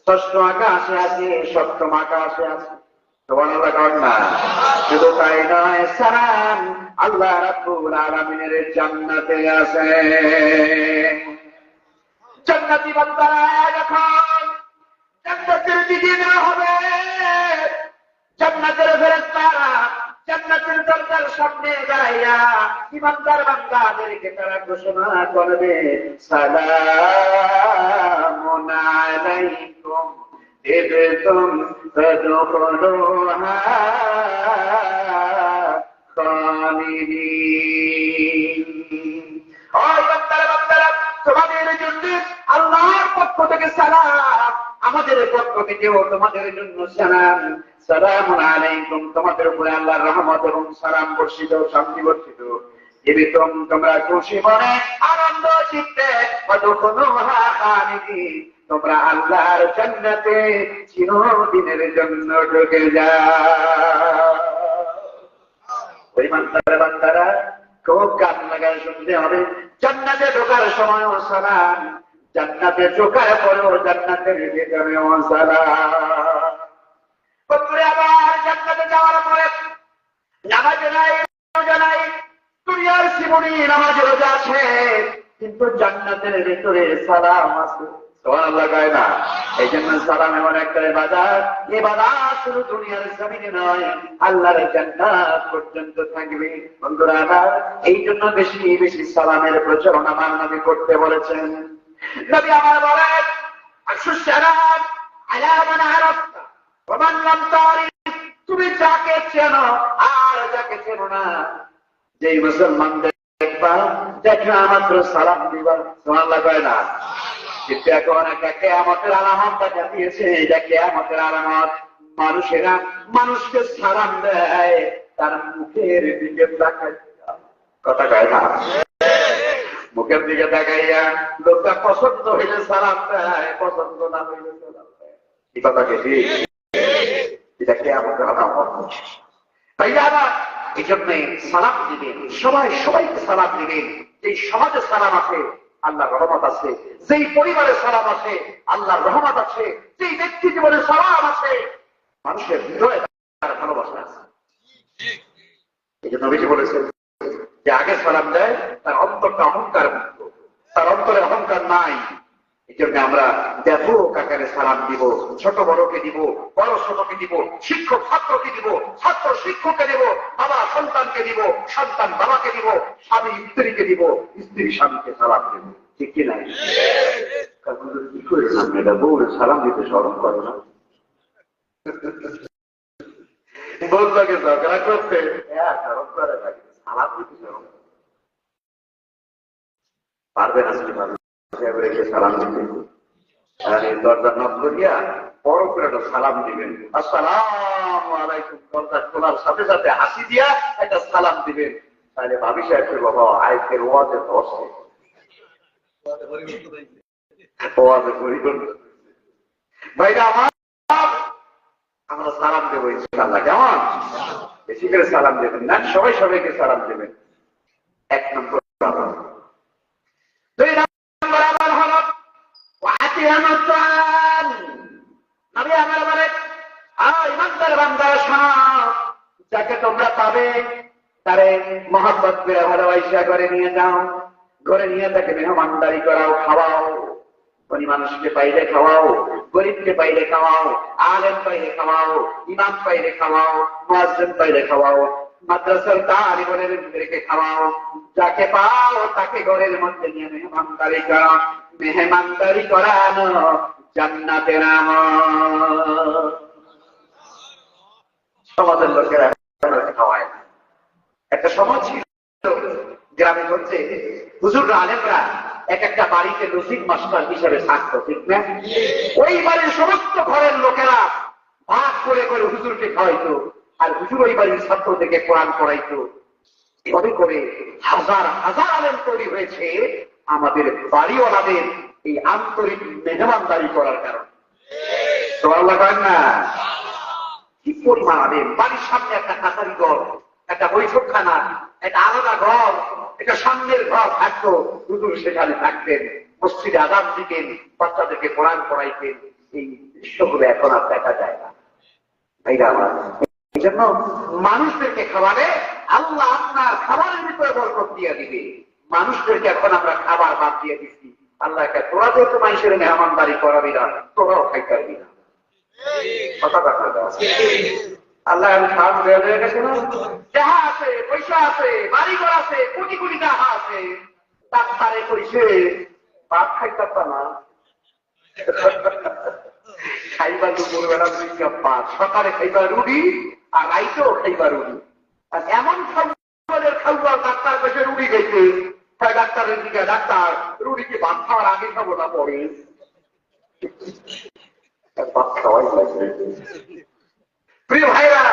ষষ্ঠ আকাশে আছে, সপ্তম আকাশে আছে। শুধু তাই নয়, সালাম আল্লাহ রাব্বুল আলামিনের জান্নাতে আছে। জান্নাতি বান্দারা যখন জান্নাতের দিকে নেওয়া হবে, জান্নাতের ফেরেশতারা জান্নাতের দরজার সামনে দাঁড়াইয়া ঈমানদার বান্দাদেরকে তারা ঘোষণা করবে, সালামুন আলাইকুম তিবতুম ফাদখুলুহা খালিদিন। ও বান্দারা, তোমাদের জন্য আল্লাহর পক্ষ থেকে সালাম, আমাদের পক্ষ থেকেও তোমাদের জন্য সালাম। সালামুন আলাইকুম, তোমাদের উপরে আল্লাহর রহমত এবং সালাম বর্ষিত, শান্তি বর্ষিত। জীবিতম, তোমরা খুশি মনে আনন্দ চিত্তে ফাদখুলুহা খালিদিন, তোমরা আল্লাহর জান্নাতে চিরদিনের জন্য ঢুকে যাও। ওই বান্দারা খুব কান লাগায় শুনতে হবে, জান্নাতে ঢোকার সময়ও সালাম, জান্নাতে ঢোকার পরেও জান্নাতের ভিতরেও সালাম। বন্ধুরা, আবার জান্নাতে যাওয়ার পরে নামাজ নাই, রোজা নাই। দুনিয়ার জীবনে নামাজ রোজা আছে, কিন্তু জান্নাতের ভিতরে সালাম আছে। সুবহানাল্লাহ কয় না? এই জন্য সালাম এমন একটা ইবাদত, ইবাদত শুধু দুনিয়ার জমিনে নয়, আল্লাহর জান্নাত পর্যন্ত থাকবে। বন্ধুরা আমার, এই জন্য বেশি বেশি সালামের প্রচলন আমার নবী করতে বলেছেন। নবী আমার বলেন, আফশু সালাম আলা মান আরাফতা ওয়া মান লাম তারিফ, তুমি যাকে চেনো আর যাকে চেনো না, যেই মুসলমান দেখবা দেখা মাত্র সালাম দিবা। সুবহানাল্লাহ কয় না? কিন্তু এখন একটা কিয়ামতের আলামত দেখা দিয়েছে। এটা কিয়ামতের আলামত, মানুষেরা মানুষকে সালাম দেয় তার মুখের দিকে তাকায়। কথা কয় না? মুখের দিকে তাকাইয়া লোকটা পছন্দ হইলে সালাম দেয়, পছন্দ না হইলে সালাম দেয়। কি কথা কি ঠিক? এটা কিয়ামতের আলামত। ভাইয়া এই জন্যে সালাম দিবেন, সবাই সবাইকে সালাম দিবেন। এই সমাজে সালাম আছে, আল্লাহর রহমত আছে। যেই পরিবারে সালাম আছে, আল্লাহর রহমত আছে। যেই ব্যক্তি জীবনে সালাম আছে, মানুষের হৃদয়ে তার ভালোবাসা আছে। এই জন্য নবীজি বলেছেন যে আগে সালাম দেয় তার অন্তরটা অহংকার মুক্ত, তার অন্তরে অহংকার নাই। এই জন্য আমরা ব্যাপক আকারে সালাম দিব, ছোট বড়কে দিব, বড় ছোটকে দিব, শিক্ষক ছাত্রকে দিব, ছাত্র শিক্ষককে দিব, বাবা সন্তানকে দিব, সন্তান বাবাকে দিব, স্বামী স্ত্রীকে দিব, স্ত্রী স্বামীকে সালাম দেব। ঠিক কিনা? কি করে এটা বউরে সালাম দিতে স্মরণ করে না? বউটাকে ঝগড়া করতে স্মরণ করে না, সালাম দিতে স্মরণ পারবে না। সালাম দিতে দরজা নক করিয়া বড় করে একটা সালাম দিবেন, আসসালামু আলাইকুম। দরজা খোলার সাথে সাথে হাসি দিয়া একটা সালাম দিবেন। তাহলে ভাবি সাহেব বাবা আয়তের ওয়াজে বসে, ওয়াজে পরিবর্তন। ভাইরা আমার, আমরা সালাম দেবো ইনশাআল্লাহ। কেমন? বেশি করে সালাম দেবেন না, সবাই সবাইকে সালাম দেবেন। এক নম্বর। দুই নম্বর আমার হল নবী আমার বলে, ইমানদার বান্দারা শোনো, যাকে তোমরা পাবে তারে মহব্বত করে ভালোবাসা করে নিয়ে যাও, ঘরে নিয়ে তাকে মেহমানদারি করাও, খাওয়াও। ধনী মানুষকে পাইলে খাওয়াও, গরিবকে পাইলে খাওয়াও, আলেম পাইলে খাওয়াও, ইমাম পাইলে খাওয়াও, মুয়াজ্জিন পাইলে খাওয়াও, মাদ্রাসার তালিবুলকে খাওয়াও। যাকে পাও তাকে ঘরের মধ্যে নিয়ে মেহমানদারি করা। মেহমানদারি করানো জান্নাতের আমল। সমাজের লোকেরা খাওয়ায়। একটা সমাজ ছিল গ্রামে হচ্ছে, হুজুররা আলেমরা এক একটা বাড়িতে লজিক মাস্টার হিসেবে থাকতো, ঠিক না? ওই বাড়ির সমস্ত ঘরের লোকেরা ভাগ করে করে হুজুরকে খাওয়াইতো, আর হুজুর ওই বাড়ির ছাত্রদেরকে কোরআন পড়াইতো। এভাবে করে হাজার হাজার আলেম তৈরি হয়েছে আমাদের বাড়িওয়ালাদের এই আন্তরিক মেহমানদারি করার কারণে। সুবহানাল্লাহ করেন না? কি পরিমাণ আলেম! বাড়ির সামনে একটা কাছারি ঘর, একটা বৈঠকখানা, একটা আলাদা ঘর, একটা সামনের ঘর থাকতো, হুজুর সেখানে থাকতেন, মসজিদে আযান দিতেন, বাচ্চাদেরকে কোরআন পড়াইতেন। এই দৃশ্যগুলো এখন আর দেখা যায় না। ভাইরা আমার, এই জন্য মানুষদেরকে খাওয়ালে আল্লাহ আপনার খাবারের ভিতরে বরকত দিয়ে দিবে। মানুষদেরকে এখন আমরা খাবার বাদ দিয়ে দিচ্ছি। আল্লাহ তোরা যেহেতু মানুষের মেহমানদারি করাবি না, তোরাও খাইতে পারবি না। কথা কথা আল্লাহ আমি সাহায্য হয়ে গেছে না, যাহা আছে, পয়সা আছে, বাড়িঘর আছে, কোটি কোটি টাকা আছে, ডাক্তারে কইছে ভাত খাইতে না, খাইবা দুপুর বেলা 2 কাপ ভাত, সকালে খাইবা রুটি, আর রাইতেও খাইবা রুটি। আর এমন খাবার খাওয়া, ডাক্তার কইছে রুটি খাইতে, ডাক্তারের দিকে, ডাক্তার রুটি কি ভাত খাওয়ার আগে খাবো না পরে? ভাত খাওয়াই লাগবে। প্রিয় ভাইরা,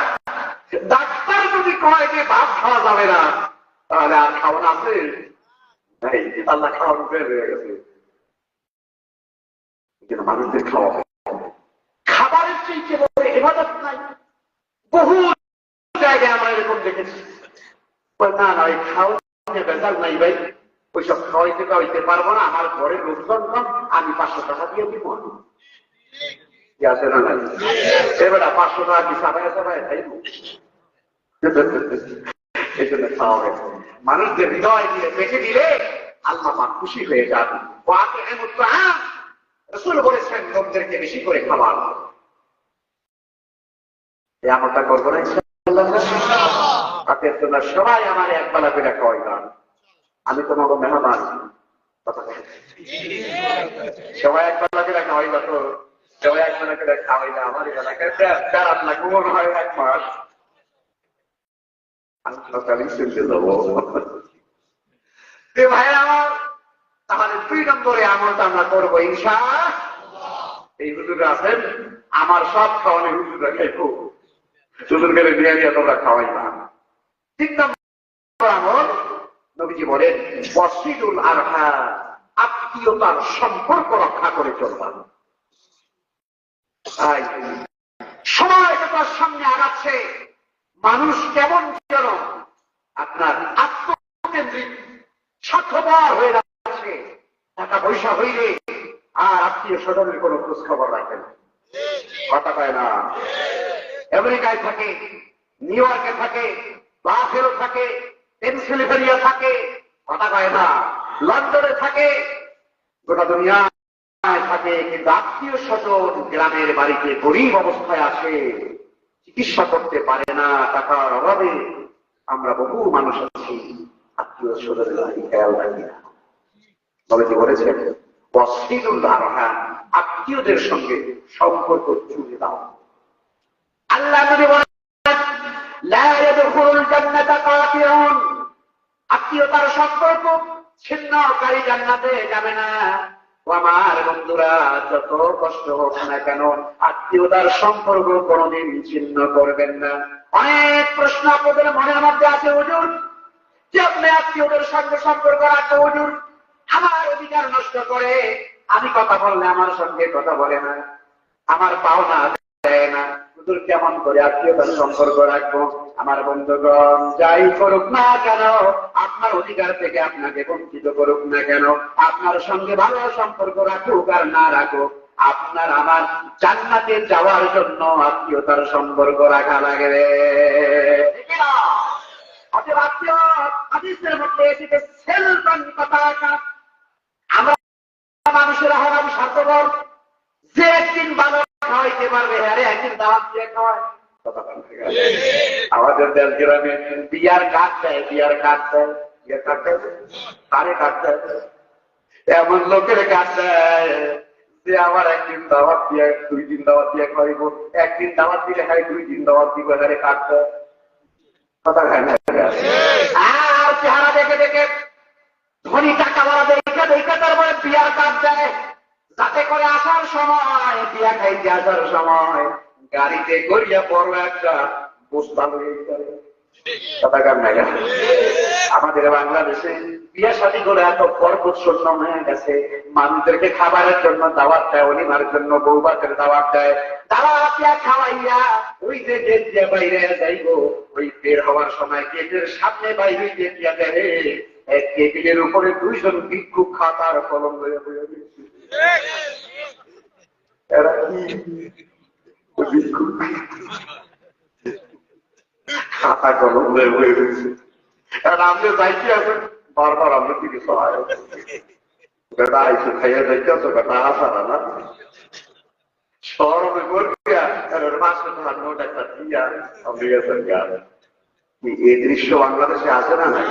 ডাক্তার যদি কয় যে ভাত খাওয়া যাবে না, তাহলে আর খাওয়ান আছে? আল্লাহ খাওয়ান হয়ে গেছে। মানুষদের খাওয়া খাবারের চেয়ে বলে ইবাদত নাই। বহু জায়গায় আমরা এরকম দেখেছি, না না ওই খাওয়াতে বেজাল নাই ভাই, ওইসব খাওয়াইতে খাওয়াইতে পারবো না, আমার ঘরের লোকজন কম, আমি 500 টাকা দিয়ে দিব। আছে না নাই? এবার 500 টাকা কি চাপায় চাপায় খাইব? এই জন্য খাওয়া হয়েছে। মানুষদের হৃদয় দিয়ে বেঁচে দিলে আল্লাহ খুশি হয়ে যাবে। রাসূল বলেছেন লোকদেরকে বেশি করে খাবার। এই আমলটা করবো না ইনশাআল্লাহ। আপনার তোমরা সবাই আমার এক বেলা করে খাওয়াইবা, আমি তোমাকে মেহমান। সবাই এক বেলা করে খাওয়াইবা তো, সবাই এক বেলা করে খাওয়াইবা আমার এলাকায় খারাপ লাগবে মনে হয় এক মাস হাসপাতালে শুনতে যাবো। ভাই আমার তাহলে 2 নম্বরে আমলটা আমরা করবো ইনশাআল্লাহ। এই হুজুর আছেন আমার সব খাওয়ানো হুজুরা খাইবো, হুজুরকে নিয়ে নিয়ে তোমরা খাওয়াইবা। 3 নম্বর আমল নবীজি বলেন ওয়াসিলুল আরহাম, আত্মীয়তার সম্পর্ক রক্ষা করে চলবা। সময় তার সামনে আগাচ্ছে, মানুষ কেমন যেন আপনার আত্মকেন্দ্রিক স্বার্থপর হয়ে যাচ্ছে, টাকা পয়সা হইলে আর আত্মীয় স্বজনের কোন খোঁজ খবর রাখে না, কথা পায় না। আমেরিকায় থাকে, নিউ ইয়র্কে থাকে, বাফেরও থাকে, পেনসিলভেনিয়া থাকে, কথা পায় না। লন্ডনে থাকে, গোটা দুনিয়ায় থাকে, কিন্তু আত্মীয় স্বজন গ্রামের বাড়িতে গরিব অবস্থায় আসে, চিকিৎসা করতে পারে না টাকার অভাবে। আমরা বহু মানুষ আছি আত্মীয় স্বজনের খেয়াল রাখি না। তবে কি বলেছেন ওয়াসিলুল আরহাম, আত্মীয়দের সঙ্গে সম্পর্ক জুড়ে দাও। আল্লাহ নবী বলেন লা ইয়াদখুলুল জান্নাতা কাফিরুন, আত্মীয়তার সম্পর্ক ছিন্নকারী জান্নাতে যাবে না। আমার বন্ধুরা যত কষ্ট হোক না কেন আত্মীয়তার সম্পর্ক কোনদিন ছিন্ন করবেন না। অনেক প্রশ্ন আপনাদের মনের মধ্যে আছে, হুজুর যে আপনি আত্মীয়দের সঙ্গে সম্পর্ক রাখবো, হুজুর আমার অধিকার নষ্ট করে, আমি কথা বললে আমার সঙ্গে কথা বলে না, আমার পাওনা দেয় না, হুজুর কেমন করে আত্মীয়তার সম্পর্ক রাখবো? আমার বন্ধুগণ যাই করুক না কেন, আপনার অধিকার থেকে আপনাকে বঞ্চিত করুক না কেন, আপনার সঙ্গে ভালো সম্পর্ক রাখুক আর না রাখুক, আপনার আমার জান্নাতে যাওয়ার জন্য আত্মীয়তার সম্পর্ক রাখা লাগবে। হাদিসের মধ্যে এসেছে সেলফান কথা, আমরা মানুষেরা হলাম স্বার্থপর, যে একদিন ভালো খাওয়াইতে পারবে আরে একদিন দাওয়াত দিয়ে খাওয়ায়। আমাদের দেশ গ্রামে বিয়ার কাঠ দেয়, বিয়ার কাঠ দেয়, বিয়ার কাঠ দেয়, তারে কাঠ দেয়, এমন লোকের কাঠ দেয় যে আমার একদিন দাওয়াত দিয়ে 2 দিন দাওয়াত দিয়ে খাইব, একদিন দাওয়াত দিলে খাই 2 দিন দাওয়াত দিব, আরে কাঠ দেয়। কথা খায় না। আর চেহারা দেখে দেখে ধনী টাকাওয়ালা দেখে দেখে তারপরে বিয়ার কাঠ দেয়, যাতে করে আসার সময়, বিয়া খাইতে আসার সময় গাড়িতে করিয়া বড় একটা বস্তা লয়ে যায়। কথা কার না? আমাদের বাংলাদেশে বিয়া শাদী করে এত পর্বত শূন্য হয়ে গেছে, মানুষদেরকে খাবারের জন্য দাওয়াত দেয়, অলিমার জন্য বৌভাতের দাওয়াত দেয়, দাওয়াত দিয়া খাওয়াইয়া ওই যে গেট দিয়া বাইরে যাইব, ওই বের হওয়ার সময় গেটের সামনে বাইরে দিয়া দেয়, এক টেবিলের উপরে 2 জন ভিক্ষুক খাতার কলম লয়ে বসে গেছে। এরা কি খাতা কলম লয়ে বসে গেছে? আপনি যাইতে আছেন বারবার, আমরা দিকে সহায় বেটা আইসে খাইয়া যাইতে আছো, বেটা আসারা না সরবে করিয়া মাসে নোট একটা দিয়া আপনি গেছেন গান। এই দৃশ্য বাংলাদেশে আছে না? নাই?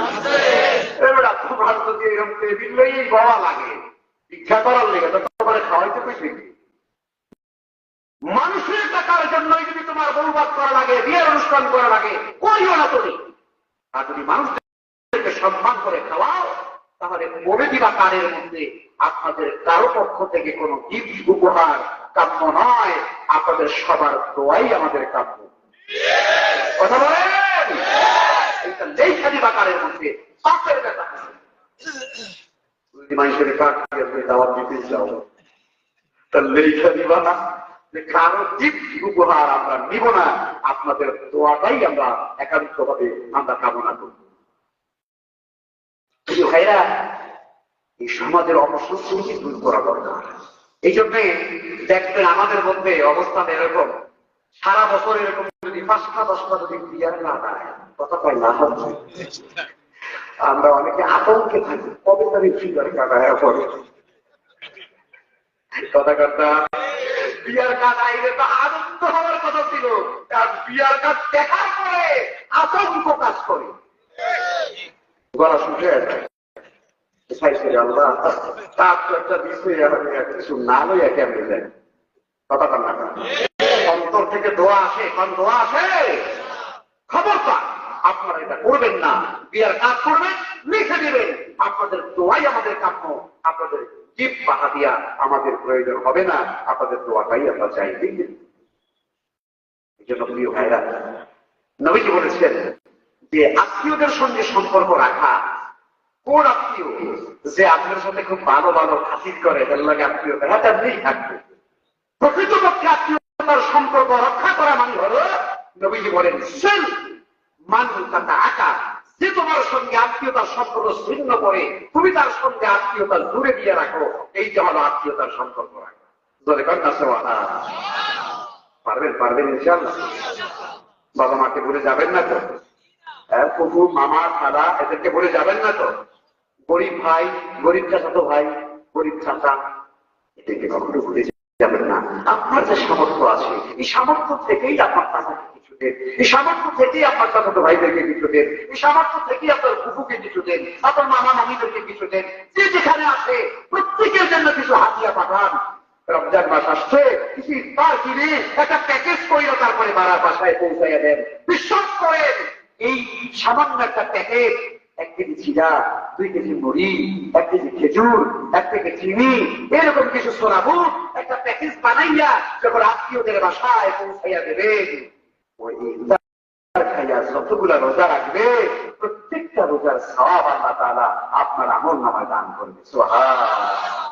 বেটা তোমার যদি এরকম টেবিল লইয়েই বাবা লাগে ভিক্ষা করার লেগে, তো তোমার খাওয়াইতে পেয়েছে কি? মানুষের টাকার জন্যই যদি তোমার বৌবাদ করা লাগে, বিয়ের অনুষ্ঠান করা লাগে, করিও না তুমি। আর যদি মানুষদেরকে সম্মান করে খাওয়াও, তাহলে বলে দিবা কারের মধ্যে আপনাদের কারো পক্ষ থেকে কোনো গিফট উপহার কাম্য নয়, আপনাদের সবার দোয়াই আমাদের কাম্য। কথা বলেন? এটা লেখা দিবা কারের মধ্যে পাপের ব্যাপার। মানুষের কাকে দাওয়াত দিতে চাও, তা লেখা দিবা না যে কারো গিফট উপহার আমরা নিব না, আপনাদের দোয়াটাই আমরা একান্তভাবে আমরা কামনা করব। ভাইরা, এই সমাজের অপসংস্কৃতি দূর করা দরকার। এই জন্যে দেখবেন আমাদের মধ্যে অবস্থান এরকম, সারা বছর এরকম যদি 5টা 10টা যদি বিয়ার না দেয়, কথা পাই না, আমরা অনেকে আতঙ্কে থাকি, কবে তাদের ফিগার কাটায় পড়ে। কথা কথা বিয়ার কাজ আইলে তো আনন্দ হওয়ার কথা ছিল, আর বিয়ার কাজ দেখার পরে আতঙ্ক কাজ করে, গলা শুকিয়ে যায়। আল্লাহ তার তো একটা বিষয় কিছু না লইয়া কেমন যায়, কথা কন না, অন্তর থেকে দোয়া আসে, কোন দোয়া আসে, খবরদার আপনারা এটা করবেন না। বিয়ার কাজ করবেন, লিখে দিবেন, আপনাদের দোয়াই আমাদের কাম্য, আপনাদের জীব বাধা দিয়া আমাদের প্রয়োজন হবে না, আপনাদের দোয়াটাই আমরা চাই। দেখবেন এই জন্য প্রিয় ভাইরা, নবীজি বলেছেন যে আত্মীয়দের সঙ্গে সম্পর্ক রাখা। কোন আত্মীয়? যে আপনার সাথে খুব ভালো ভালো খাতির করে, তার লাগে আত্মীয়তা, হ্যাঁ তেমনি থাকবে। প্রকৃতপক্ষে আত্মীয়তার সম্পর্ক রক্ষা করা মানে হলো, নবীজি বলেন সেন মানুষ তাতে আঁকা, যে তোমার সঙ্গে আত্মীয়তার সম্পর্ক ছিন্ন করে তুমি তার সঙ্গে আত্মীয়তা দূরে দিয়ে রাখো, এইটা হলো আত্মীয়তার সম্পর্ক রাখা। ধরে কন্যা সেবা পারবেন, পারবেন ইনশাআল্লাহ। বাবা মাকে বলে যাবেন না তো, ফুফু মামা খালা এদেরকে বলে যাবেন না তো, গরিব ভাই, গরিব চাচাতো ভাই, গরিব চাচা, এদেরকে কখনো ভুলে যাবেন না। আপনার যে সামর্থ্য আছে, এই সামর্থ্য থেকেই আপনার চাচাকে কিছু দেন, এই সামর্থ্য থেকেই আপনার চাচাতো ভাইদেরকে কিছু দেন, এই সামর্থ্য থেকেই আপনার ফুফুকে কিছু দেন, আপনার মামা মামিদেরকে কিছু দেন। যে যেখানে আছে প্রত্যেকের জন্য কিছু হাতিয়া পাঠান। রমজান মাস আসছে, কিছু ইফতার কিনে একটা প্যাকেজ করিয়া তারপরে মারা বাসায় পৌঁছাইয়া দেন। বিশ্বাস করেন এই সামান্য একটা প্যাকেজ, 1 কেজি চিরা, 2 কেজি মুড়ি, 1 কেজি খেজুর, 1 প্যাকেট চিনি, এরকম কিছু সোনাবুট একটা প্যাকেজ বানাইয়া যখন আত্মীয়দের বাসায় পৌঁছাইয়া দেবেন, ওই খাইয়া যতগুলা রোজা রাখবে, প্রত্যেকটা রোজার সওয়াব আল্লাহ তাআলা আপনার আমল নামায় দান করবে। সুবহানাল্লাহ।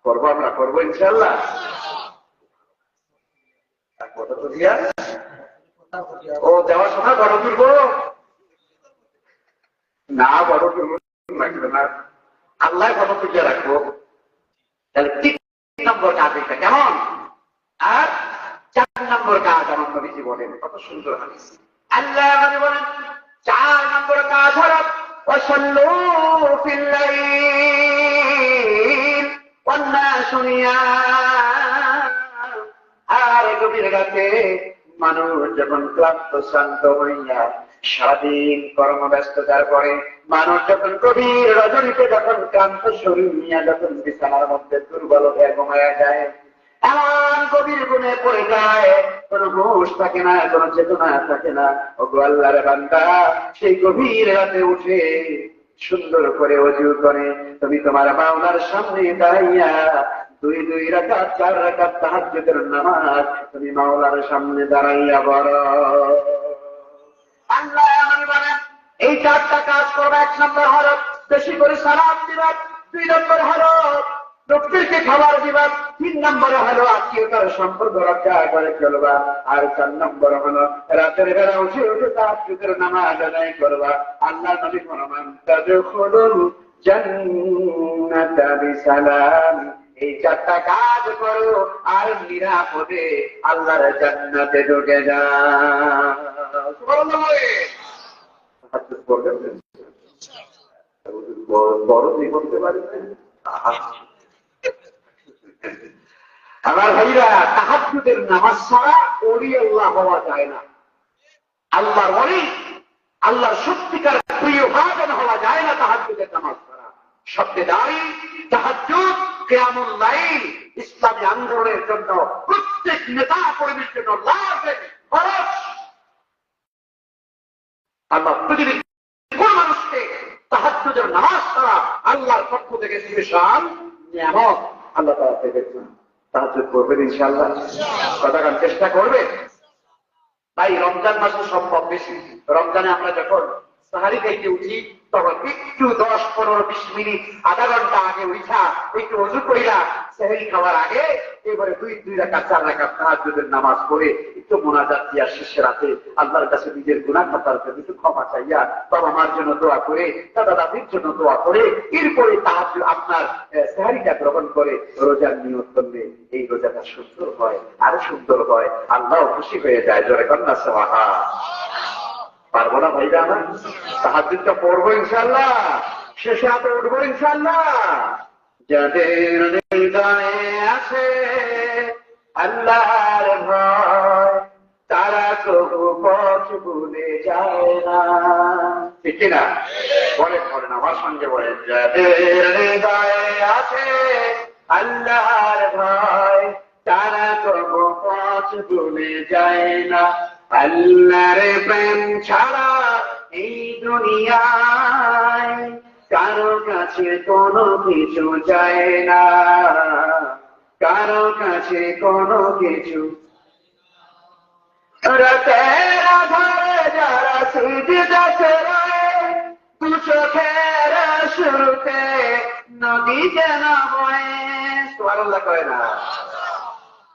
করবো, আমরা করবো ইনশাআল্লাহ। কথা তো দিয়া ও দেওয়ার সময় বড় তুলবো না, বড় তুলবো লাগবে না, আল্লাহ বড় তুলিয়া রাখবো। তাহলে 3 নম্বর কাজ এটা কেমন, আর 4 নম্বর কাজ আমার নবীজি বলেন, কত সুন্দর হাদিস। আল্লাহ নবী বলেন 4 নম্বর কাজ হলো ওয়াসাল্লু ফিল লাইল ওয়ান নাসু নিয়াম। আর গভীর রাতে মানুষ যখন ক্লান্ত শ্রান্ত হইয়া সারাদিন কর্মব্যস্ততার পরে মানুষ যখন গভীর রজনীতে যখন ক্লান্ত শরীর নিয়ে যখন বিছানার মধ্যে দুর্বল হয়ে ঘুমায়া যায়, এমন গভীর গুণে পড়ে যায়, কোন হুঁশ থাকে না, কোন চেতনা থাকে না। ওগো আল্লাহর বান্দা, সেই গভীর রাতে উঠে সুন্দর করে ওযু করে তুমি তোমার মাওলার সামনে দাঁড়াইয়া 2 রাকাত 4 রাকাত তাহাজ্জুদের নামাজ তুমি মাওলার সামনে দাঁড়াইয়া পড়ো। আল্লাহ আমাকে বলেন এই 4টা কাজ করবে। 1 নম্বর হলো বেশি করে সালাত দিবা, 2 নম্বর হলো লোকদেরকে খাবার দিবা, 3 নম্বরে হলো আত্মীয়তার সম্পর্ক রক্ষা করে চলবা, আর 4 নম্বর হলো রাতের বেলা উঠে উঠে তাহাজ্জুদের নামাজ আদায় করবা। আল্লাহ নবী ফরমান তাদখুলুল জান্নাতা বিসালাম। এই 4টা কাজ করো আর নিরাপদে আল্লাহর জান্নাতে ঢুকে যাও। সুবহানাল্লাহ। তাহাজ্জুদ পড়বেন, বড় বলতে পারবেন। আমার ভাইরা, তাহাজ্জুদের নামাজ ছাড়া ওলি আল্লাহ হওয়া যায় না। আল্লাহর ওলি, আল্লাহর সত্যিকার প্রিয় ভাজন হওয়া যায় না তাহাজ্জুদের নামাজ ছাড়া। শব্দে দাঁড়ি তাহাজ্জুদ, কিয়ামুল লাইল ইসলামী আন্দোলনের জন্য প্রত্যেক নেতা কর্মীর জন্য লাজেম ফরজ। আল্লাহ পৃথিবীর কোন মানুষকে তাহাজ্জুদের নামাজ ছাড়া আল্লাহর পক্ষ থেকে স্পেশাল নিয়ামত আল্লাহ তাআলা পেয়েছেন। তাহাজ্জুদ করবেন ইনশাআল্লাহ, কতক্ষণ চেষ্টা করবেন। তাই রমজান মাসে সম্ভব বেশি। রমজানে আমরা যখন সাহারি খাইতে উঠি তখন একটু 10, 15, 20 মিনিট, আধা ঘন্টা আগে উঠা একটু ওযু কইরা সাহারি খাওয়ার আগে এবারে 2 রাকাত 4 রাকাত তাহাজ্জুদের নামাজ পড়ে একটু মুনাজাত দিয়া শেষ রাতে আল্লাহর কাছে নিজের গুনাহ খাতার জন্য একটু ক্ষমা চাইয়া, বাবা মার জন্য দোয়া করে, দাদা দাদির জন্য দোয়া করে, এরপরে তাহাজ্জুদ আপনার সাহারিটা গ্রহণ করে রোজার নিয়ত করলে এই রোজাটা সুন্দর হয়, আরো সুন্দর হয়, আল্লাহ খুশি হয়ে যায়। জোরে কন্যা সুবহানাল্লাহ। পারবো না ভাইরা আমার? তাহাজ্জুদটা পড়বো ইনশাআল্লাহ, শেষে হাতে উঠবো ইনশাআল্লাহ। যাদের হৃদয়ে আছে আল্লাহর ভয়, তারা তবু পথ ভুলে যায় না। ঠিক কিনা? বলেন বলেন, আমার সঙ্গে বলেন, যাদের হৃদয়ে আছে আল্লাহর ভয়, তারা তবু পথ ভুলে যায় না। আল্লাহর প্রেম ছাড়া এই দুনিয়ায় কারো কাছে কোনো কিছু চায় না, কারো কাছে কোনো কিছু। রাতের আধারে যারা সিজদা করে, দু চোখের শুরুতে নদী যেন বয়ে, সুবহানাল্লাহ কয় না।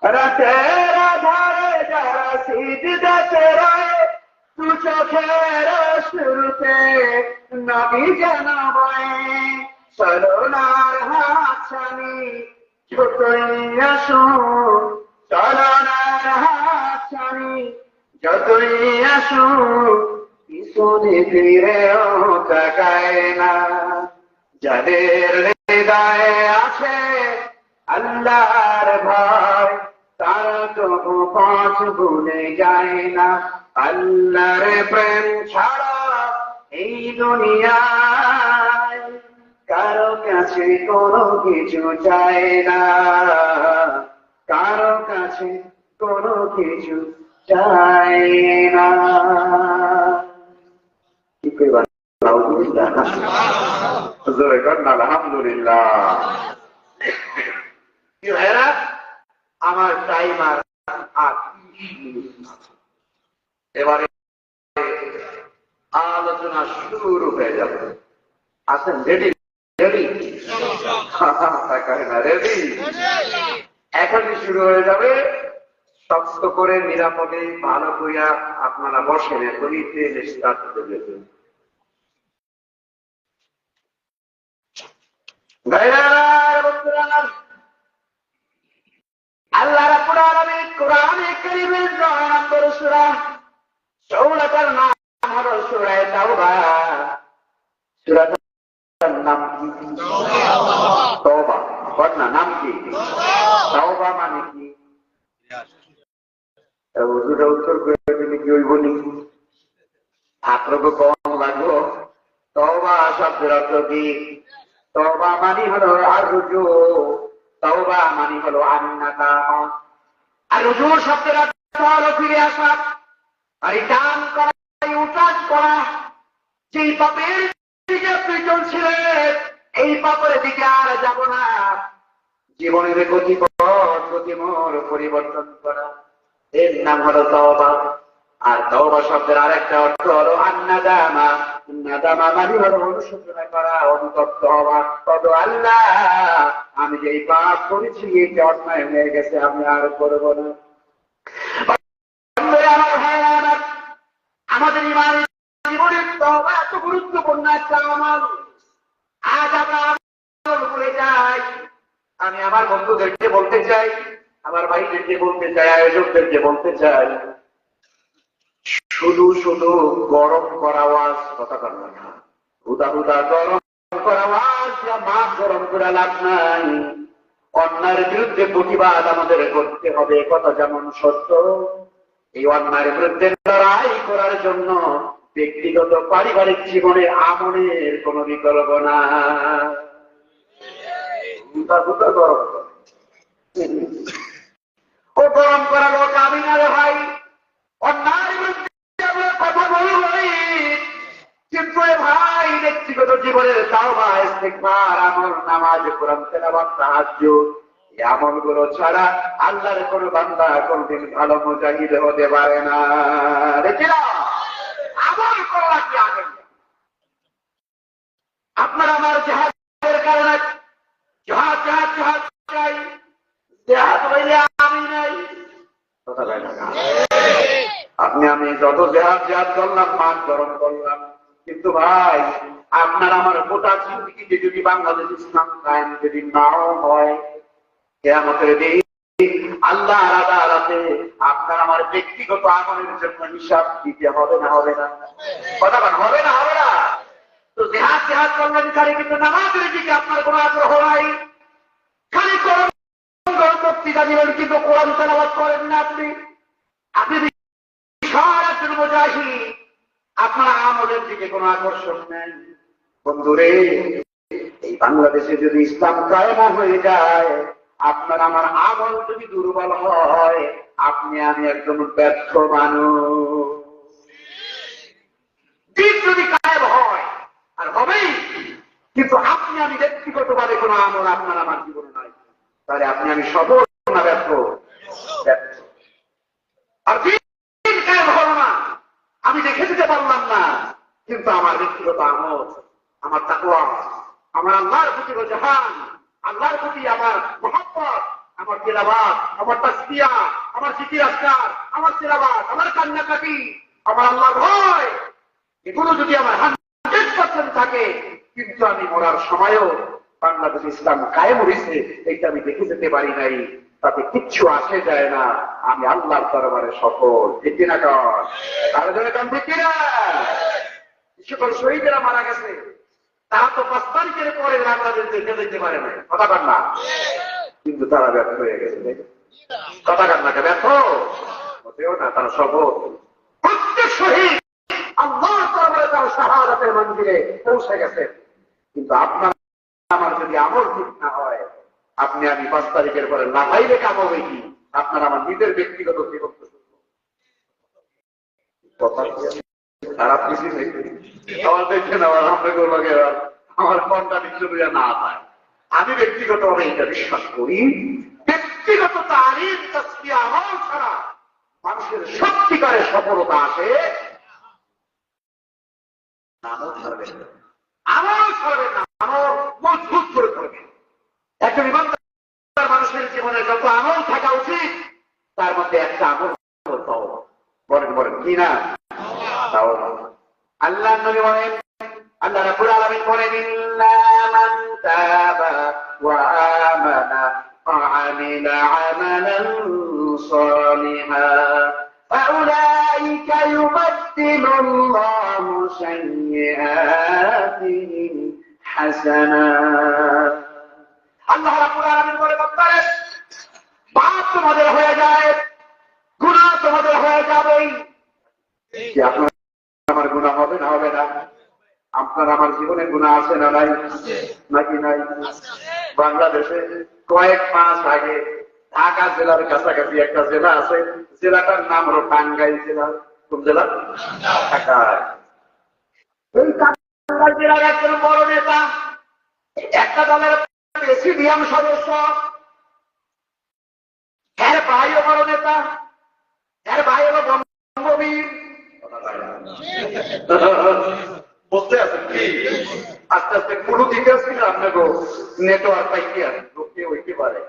রাতের আধারে যারা সিজদা করে, দু চোখের শুরুতে নদী যেন বয়ে, চলনার হাতছানি যতই আসুন, চলনার হাতছানি যতই আসুন, পিছনে ফিরেও তাকায় না। যাদের হৃদয়ে আছে আল্লাহর ভয়, তারা তবু পথ ভুলে যায় না। আল্লাহর প্রেম ছাড়া এই দুনিয়ায় কারো কাছে কোনো কিছু চায় না, কারো কাছে কোনো কিছু চায় না। কি কইবা? আলহামদুলিল্লাহ। কি ভাইরা, আমার টাইম আর 30 মিনিট। এবারে আলোচনা শুরু হয়ে যাবে। আছেন রেডি? রেডি? রেডি? এখনই শুরু হয়ে যাবে। শক্ত করে নিরাপদে ভালো করিয়া আপনারা বসেন, এখনই ট্রেন স্টার্ট হতে যেতে। আল্লাহ রাব্বুল আলামিন কোরআনে কারীমের 9 নম্বর সূরা, সূরাটার নাম হলো সূরা তাওবা। সূরাটার নাম কি? তাওবা। বলনা নাম কি? তাওবা মানে কি? হুজুর উত্তর করে দিলে কি হইব নি? আপনাকে কম লাগলো। তাওবা শব্দের অর্থ কি? তাওবা মানে হলো আরজু, তাওবা মানে হলো আন্নাদামা। আর রুজু শব্দের অর্থ হলো ফিরে আসা, আর রিটার্ন করা, ইউটার্ন করা। যেই পাপের দিকে আপনি চলছিলেন, এই পাপের দিকে আর যাব না। জীবনের গতিমোর পরিবর্তন করা, এর নাম হলো তাওবা। আর তাওবা শব্দের আরেকটা অর্থ হলো আন্নাদামা। নাদামা মানে হলো অনুশোচনা করা, অনুতপ্ত হওয়া। তবে আল্লাহ, আমি যে এই পাপ করেছি, এটা অন্যায় হয়ে গেছে, আমি আর করব না। আমাদের ইমানের জীবনের তাওবা এত গুরুত্বপূর্ণ একটা আমল। আজ আমরা আমল ভুলে যাই। আমি আমার বন্ধুদেরকে বলতে চাই, আমার ভাইদেরকে বলতে চাই, আয়োজকদেরকে বলতে চাই, শুধু শুধু গরম করা ওয়াজ কথা বল না। হুদা হুদা গরম করা ওয়াজ, মাছ গরম করে লাভ নাই। অন্যায়ের বিরুদ্ধে প্রতিবাদ আমাদের করতে হবে, কথা যেমন সত্য। এই অন্যায়ের বিরুদ্ধে লড়াই করার জন্য ব্যক্তিগত পারিবারিক জীবনে আমলের কোন বিকল্প না। গরম ও গরম করা লোক আমি না রে ভাই। অন্যায়ের বিরুদ্ধে আমরা কথা বলবই, কিন্তু ভাই ব্যক্তিগত জীবনের তাওবা, ইস্তিগফার, আমল, নামাজ, কোরআন তেলাওয়াত, তাহাজ্জুদ, এই আমলগুলো ছাড়া আল্লাহর কোন বান্দা কোনদিন ভালো মুজাহিদ হতে পারে না। দেখছিলা আমল করা কি আগে? আপনার আমার জিহাদের কারণে জিহাদ জিহাদ জিহাদ চাই, জিহাদ হইলে আমি নাই। কথা বলে না। আপনি আমি যত জিহাদ জিহাদ করলাম, মাছ গরম করলাম, কিন্তু ভাই আপনার আমার গোটা জিন্দেগিতে যদি বাংলাদেশ ইসলাম কায়েম যদি নাও হয়, কিয়ামতের দিন আল্লাহর আদালতে আপনার আমার ব্যক্তিগত আমলের জন্য হিসাব দিতে হবে না? হবে না? কথা বলেন, হবে না? হবে না? তো জিহাদ জিহাদ করলেন খালি, কিন্তু নামাজের দিকে আপনার কোনো আগ্রহ নাই। খালি গরম গরম বক্তৃতা দিলেন, কিন্তু কোরআন তেলাওয়াত করেন না। আপনি বিশাল একজন মুজাহিদ, আপনার আমলের দিকে কোনো আকর্ষণ নেই। বন্ধুরে, এই বাংলাদেশে যদি ইসলাম কায়েম হয়ে যায়, আপনার আমার আমল যদি দুর্বল হয়, আপনি আমি একজন ব্যর্থ মানুষ। দিন যদি কায়েম হয়, আর হবেই, কিন্তু আপনি আমি ব্যক্তিগতভাবে কোনো আমল আপনার আমার জীবনে নাই, তাহলে আপনি আমি সফল না ব্যর্থ? আর দিন কায়েম হল না, আমি দেখে দিতে পারলাম না, কিন্তু আমার ব্যক্তিগত আমল, আমার তাকওয়া, আমার আল্লাহর প্রতি রুজহান, আল্লাহর প্রতি আমার মহব্বত, আমার তিলাওয়াত, আমার তাসবিহ, আমার জিকির আজকার, আমার তিলাওয়াত, আমার কান্নাকাটি, আমার আল্লাহর ভয়, এগুলো যদি আমার 100% থাকে, কিন্তু আমি মরার সময়ও বাংলাদেশ ইসলাম কায়েম হয়েছে এইটা আমি দেখে যেতে পারি নাই, তাতে কিচ্ছু আসে যায় না, আমি আল্লাহর দরবারে সফল। ঠিক না কর? তার জন্য কান ঠিক না? সকল শহীদেরা মারা গেছে, তারা তো 5 তারিখের পরে বাংলাদেশ দেখে যেতে পারে না, কথা কান না, কিন্তু তারা ব্যর্থ হয়ে গেছে। কথা কান না, ব্যর্থ হতেও না, তারা সফল। প্রত্যেক শহীদ আল্লাহর দরবারে তার শাহাদাতের মঞ্জিলে পৌঁছে গেছে। কিন্তু আপনার আমার যদি আমল ঠিক না হয়, আপনি আমি 5 তারিখের পরে না পাইলে কাম হবে কি? আপনার আমার নিজের ব্যক্তিগত জীবন খারাপ কিছু নেই। আমার দেখছেন আমার কন্ট্রাডিকশন না পায়। আমি ব্যক্তিগতভাবে এটা বিশ্বাস করি, ব্যক্তিগত তালিম তাসবিহ আমল ছাড়া মানুষের সত্যিকারের সফলতা আসে আমল ছাড়বেন না, আমল ছাড়বেন না, আমল মজবুত করে থাকবে। একজন ইমানদার মানুষের জীবনে যত আমল থাকা উচিত, তার মধ্যে একটা আমল বলেন বলেন কি না? আল্লাহ নবী বলেন, আল্লাহ রাব্বুল আলামিন বলেন, ইল্লা মান তাবা ওয়া আমানা ওয়া আমিলা আমালান সালিহান ফাউলাইকা ইউবাদদিলুল্লাহু সাইয়্যাতিহিম হাসানাত। আল্লাহ রাব্বুল আলামিন বলে, বান্দারে, পাপ তোমাদের হয়ে যায়, গুনাহ তোমাদের হয়ে যাবে। কি আপনার আমার গুনাহ হবে না? হবে না? আপনার আমার জীবনে গুনাহ আছে না নাই? নাকি নাই? বাংলাদেশে কয়েক মাস আগে ঢাকা জেলার কাছাকাছি একটা জেলা আছে, জেলাটার নাম হলো টাঙ্গাইল জেলা। কোন জেলা? ঢাকায়। এই টাঙ্গাইল জেলার একজন বড় নেতা, একটা দলের প্রেসিডিয়াম সদস্য, এর ভাইও বড় নেতা, এর ভাই হলো বঙ্গবীর। বলতে আছেন কি? আস্তে আস্তে কোনো দিকে ছিল আপনাকে নেটওয়ার্ক পাইতে হইতে পারে।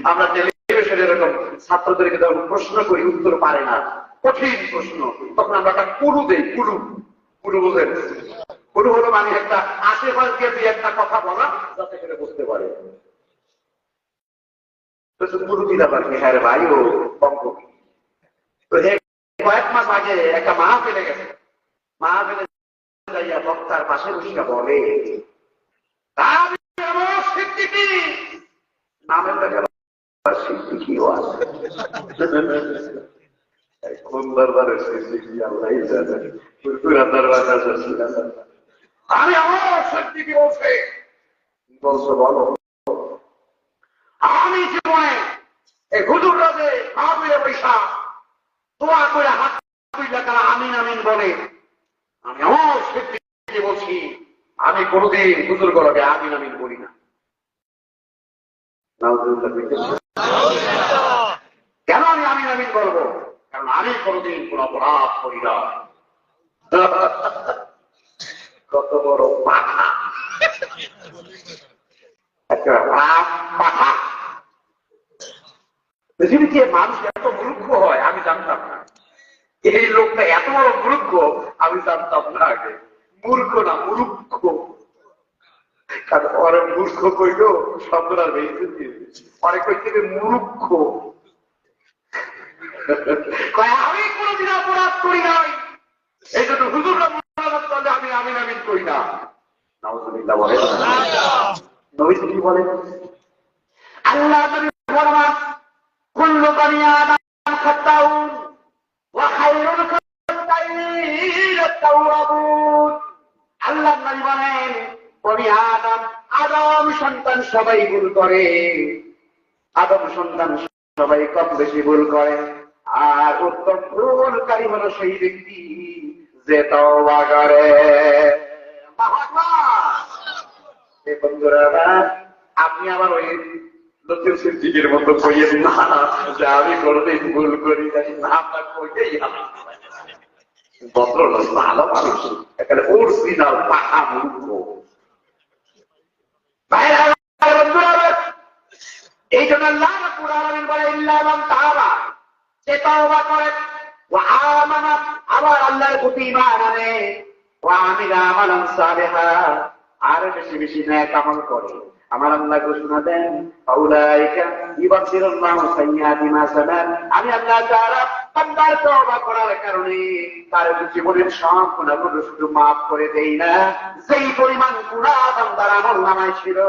আমরা টেলিভিশনে এরকম ছাত্রদেরকে যখন প্রশ্ন করি, উত্তর পারে না, কঠিন প্রশ্ন, তখন আমরা একটা কুলু দেই। কুলু, কুলু বোঝেন? কুলু হলো মানে একটা আশেপাশ দিয়ে দিয়ে একটা কথা বলা, যাতে করে বুঝতে পারে। কুলু দিলাম আর কি। হ্যাঁ ভাই, ও বঙ্গবীর। তো কয়েক মাস আগে একটা মাহফিলে গেছে, মাহফিলে যাইয়া বক্তার পাশে বসিয়া বলে, নামের দেখা সিদ্দিকিও আছে। কোন দরবারের সিদ্দিকি আল্লাহ জানে, দরবার আমি আমার সিদ্দিকি বলছে। বলছো বলো। আমি জীবনে এই হুজুর রাজে মাহফিলে পয়সা দোয়া করে হাত তুইলা তারা আমিন আমিন বলে, আমি আমার সিদ্দিকি বলছি, আমি কোনদিন হুজুর গলাকে আমিন আমিন বলি না। কেন আমি আমিন আমিন বলবো? কারণ আমি কোনদিন কোন অপরাধ করি না। কত বড় পাঠা, একটা পাঠা। পৃথিবীতে মানুষ এত মূর্খ হয় আমি জানতাম না। এই লোকটা এত বড় মূর্খ আমি জানতাম না আগে। মূর্খ না, মূর্খ। কারণ ওরা মূর্খ কইল শব্দটা বেশি দিয়ে অনেক কই থেকে মূর্খ। আমি কোনদিন অপরাধ করি নাই, এই জন্য হুজুররা মুনাজাত করলে আমি আমিন আমিন করি না। নাউজুবিল্লাহ বলেন। নবী কি বলেন? আল্লাহ নবী ফরমান কুল্লু বনি আদম খাতাউন ওয়া খায়রুল খাতাইন আত-তাওয়াবুন। আল্লাহ নবী বলেন বনি আদম, আদম সন্তান সবাই ভুল করে, আদম সন্তান সবাই কম বেশি ভুল করে, আর উত্তম ভুলকারী হলো সেই ব্যক্তি যে তওবা করে। বন্ধুরা, আপনি আবার ওই নতুন সিদ্দিকের মতো কইয়েন না যে আমি কোনদিন ভুল করি না, আপনার কইতেই হবে ভদ্রলোক ভালো মানুষ, এখানে অরিজিনাল পাকা মূর্খ। এই জন্য আল্লাহ রাব্বুল আলামিন বলে ইল্লা মান তাওবা, যে তওবা করে, ওয়া আমানা, আবার আল্লাহর প্রতি ঈমান আনে, ওয়া আমিলা আমালান সালিহা, আর বেশি বেশি নেক আমল করে। আমার আল্লাহ ঘোষণা দেন আউলাইকা ইউবাশশিরুল্লাহু সাইয়্যাতিহিম হাসানাত, আমি আল্লাহ তাআলা বান্দার তওবা করার কারণে তার জীবনের সব গুনাহগুলো শুধু মাফ করে দেই না, যেই পরিমাণ গুনাহ বান্দার আমলনামায় ছিল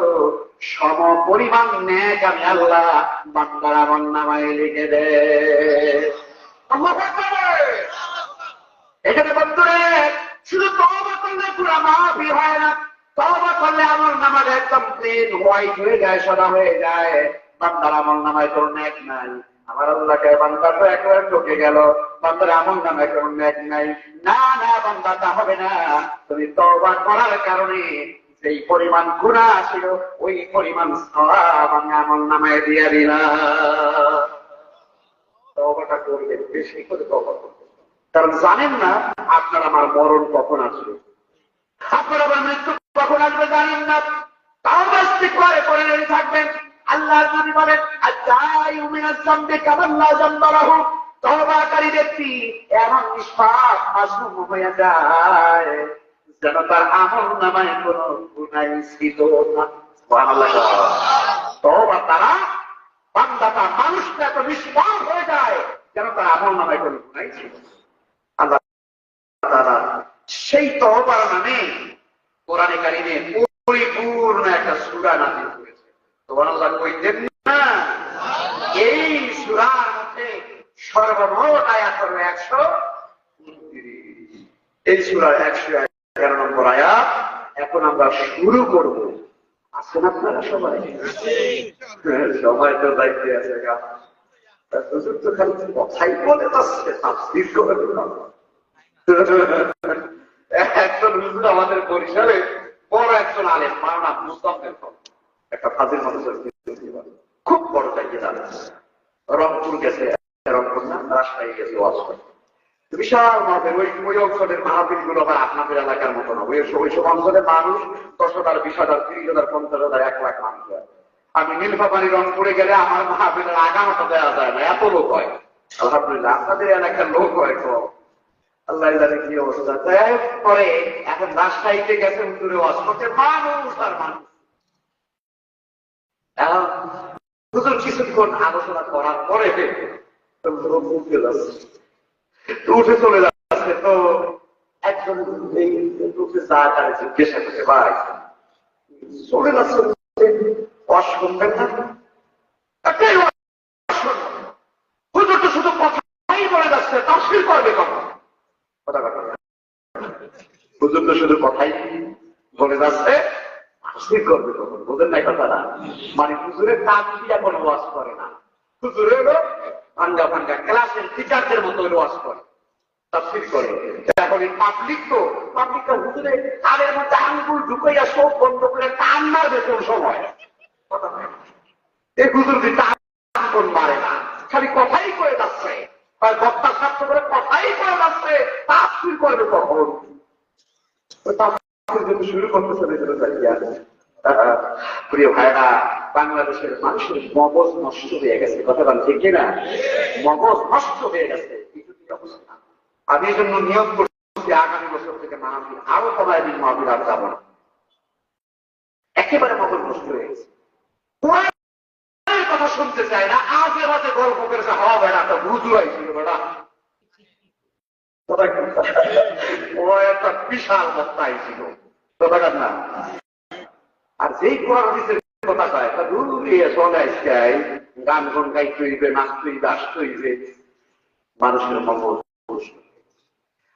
সম পরিমাণ নেক আমি আল্লাহ বান্দার আমলনামায় লিখে দেই। আল্লাহু আকবার। এখানে বন্ধুরা, শুধু তওবা করলে গুনাহ মাফই হয় না, তওবা করলে আমলনামাটা একদম ক্লিন হোয়াইট হয়ে যায়, সাদা হয়ে যায়। বান্দার আমলনামায় কোনো নেক নাই। আমার আল্লাহকে বান্দা তো একবার ঠকে গেল, বান্দার আমলনামায় কোনো নেক নাই। না না, বান্দা তা হবে না। তুমি তওবা করার কারণে যেই পরিমাণ গুনাহ ছিল ওই পরিমাণ সওয়াব আমি আমলনামায় দিয়ে দিলাম। তওবাটা করবেন, বেশি করে তওবা করবেন, কারণ জানেন না আপনার আমার মরণ কখন আসবে, আপনার আবার মৃত্যু কখন আসবে জানেন না। তওবা ইস্তিগফার করে থাকবেন। আল্লাহ নবী বলেন আত-তাইয়ু মিনাজ যামবি কামান লা যামবা লাহু, তওবাকারী ব্যক্তি এমন নিষ্পাপ মাসুম হয়ে যায় যেন তার আমলনামায় কোনো গুনাহ ছিল না। সুবহানাল্লাহ। তওবা তারা বান্দাটা, মানুষটা এত নিষ্পাপ হয়ে যায় যেন তার আমলনামায় কোনো গুনাহ ছিল না। আল্লাহ তাআলা সেই তওবার নামে কোরআনে কারিমে পরিপূর্ণ একটা সূরা নাযিল করেছে। সুবহানাল্লাহ কইতেন না? এই সূরার মধ্যে সর্বমোট আয়াত হলো 129। এই সূরার 111 নম্বর আয়াত এখন আমরা শুরু করব। আছেন আপনারা সবাই? সবাই তো দায়িত্বে আছে। হুজুর তো খালি কথাই বলে যাচ্ছে, তাফসীর করে দিলাম। একজন হুজুর আমাদের বরিশালে বড় একজন আলেম, মাওলানা মুস্তাফিজ, একটা ফাজিল মানুষের খুব বড় জায়গা, রংপুর গেছে, রংপুর না রাজশাহী গেছে ওয়াজ করতে। বিশাল মাহফিল, ওই অঞ্চলের মাহফিল গুলো আবার আপনাদের এলাকার মতো না। ওই সব অঞ্চলের মানুষ 10,000, 20,000, 30,000, 50,000, 1 লাখ মানুষ হয়। আমি নীলফামারী রংপুরে গেলে আমার মাহফিলের আগামাটা দেওয়া যায় না, এত লোক হয়। আলহামদুলিল্লাহ আপনাদের এলাকার লোক হয় তো আল্লাহ জানে কি অবস্থা। পরে এখন রাজশাহীতে গেছে হুজুরে ওয়াজ করতে, মানুষ আর মানুষ। হুজুর কিছুক্ষণ আলোচনা করার পরে উঠে চলে যাচ্ছে, তো একজন জিজ্ঞাসা করছে ভাই চলে যাচ্ছে ওয়াজ শুনবেন না? হুজুর তো শুধু কথাই বলে যাচ্ছে, তাফসীর করবে কখন? হুজুর তো শুধু কথাই বলে যাচ্ছে, তাফসীর করবে কখন? বুঝেন না কথাটা? মানে হুজুরের কাজ দিয়া কোনো ওয়াজ করে না, হুজুরের ভাঙ্গা ভাঙ্গা ক্লাসের টিচারদের মতো ওয়াজ করে, তাফসীর করে। এখন এই পাবলিকটা হুজুরের কানের মধ্যে আঙ্গুল ঢুকাইয়া চোখ বন্ধ করে টান মারবে কোন সময়? এই হুজুর যে টান কোন মারে না, খালি কথাই করে যাচ্ছে, বক্তা ছাত্র করে কথাই করে যাচ্ছে, তাফসীর করবে কখন? শুরু করতেছে। প্রিয় ভাইরা, বাংলাদেশের মানুষের মগজ নষ্ট হয়ে গেছে, কথা বল ঠিক না? মগজ নষ্ট হয়ে গেছে এই অবস্থা। আমি এই জন্য নিয়োগ করছি আগামী বছর থেকে মাহফিল আরো কমায় দিন, মাহফিল আর যাবো না, একেবারে মগজ নষ্ট হয়ে গেছে। কথা শুনতে চায় না, আজে বাজে গল্প করেছে, হওয়া বেড়া একটা বুঝু আইছিল বেড়া, ও একটা বিশাল বক্তা আইছিল, কথা না। আর যেই কোরআন হাদিসের কথা কয় তা দূরিয়ে চলে আসছে গান গান গাইতে হইবে, নাচতে হইবে, আসতে হইবে, মানুষের মঙ্গল।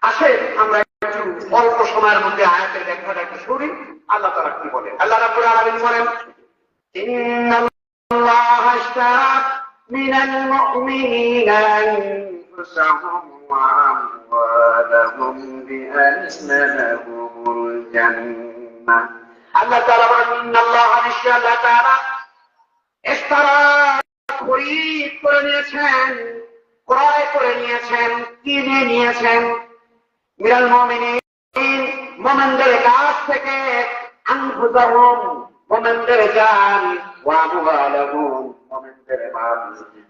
আসে আমরা একটু অল্প সময়ের মধ্যে আয়াতের ব্যাখ্যাটা একটু শুনি। আল্লাহ তাআলা কি বলেন? আল্লাহ রাব্বুল আলামিন বলেন, ইন্নাল্লাহা আশতারা মিনাল মুমিনিনা আনফুসাহুম ওয়া আমওয়ালাহুম বিআন্না লাহুমুল জান্নাহ। আল্লাহ তাআলা বলেন, ইন্নাল্লাহা নিশ্চয় আল্লাহ তাআলা ইশতারা খরিদ করে নিয়েছেন, ক্রয় করে নিয়েছেন, কিনে নিয়েছেন, মিনাল মুমিনিন মুমিনদের কাছ থেকে, আনফুসাহুম মুমিনদের জান, ওয়া আমওয়ালাহুম মুমিনদের মাল,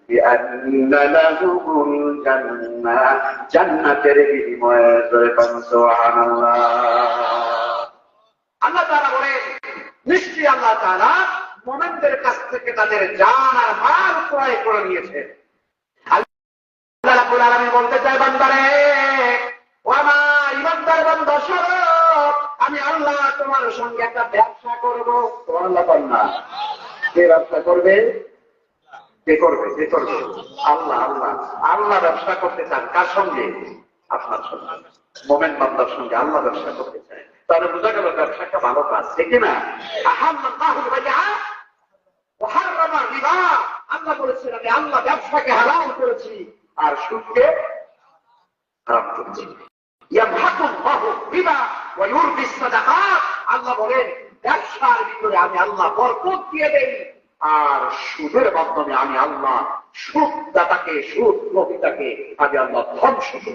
বিআন্না লাহুমুল জান্নাহ জান্নাতের বিনিময়ে। সুবহানাল্লাহ। আল্লাহ তাআলা বলেন নিশ্চয়ই আল্লাহ তাআলা মুমিনদের কাছ থেকে তাদের জান আর মাল ক্রয় করে নিয়েছে। আল্লাহ রাব্বুল আলামিন বলতে চায়, বান্দারে ও আমার ইমানদার বান্দা শোনো, আমি আল্লাহ তোমার সঙ্গে একটা ব্যবসা করব। সুবহানাল্লাহ। বান্দা কে ব্যবসা করবে? কে করবে? কে করবে? আল্লাহ। আল্লাহ আল্লাহ ব্যবসা করতে চান কার সঙ্গে? আপনার সঙ্গে। মুমিন বান্দার সঙ্গে আল্লাহ ব্যবসা করতে চায়। তাহলে বোঝা গেল ব্যবসাটা ভালো কাজ, ঠিক না? আহাল্লাহুল বাইআ ওয়া হারামা রিবা। আল্লাহ বলেছেন আমি আল্লাহ ব্যবসাকে হালাল করেছি আর সুদকে হারাম করেছি। ইয়ামহাকুল্লাহু রিবা ওয়া ইউরবিস সাদাকাত। আল্লাহ বলেন ব্যবসার ভিতরে আমি আল্লাহ বরকত দিয়ে দেই আর সুদের মাধ্যমে আমি আল্লাহ সুদদাতাকে, সুদ গ্রহীতাকে আমি আল্লাহ ধ্বংস করি।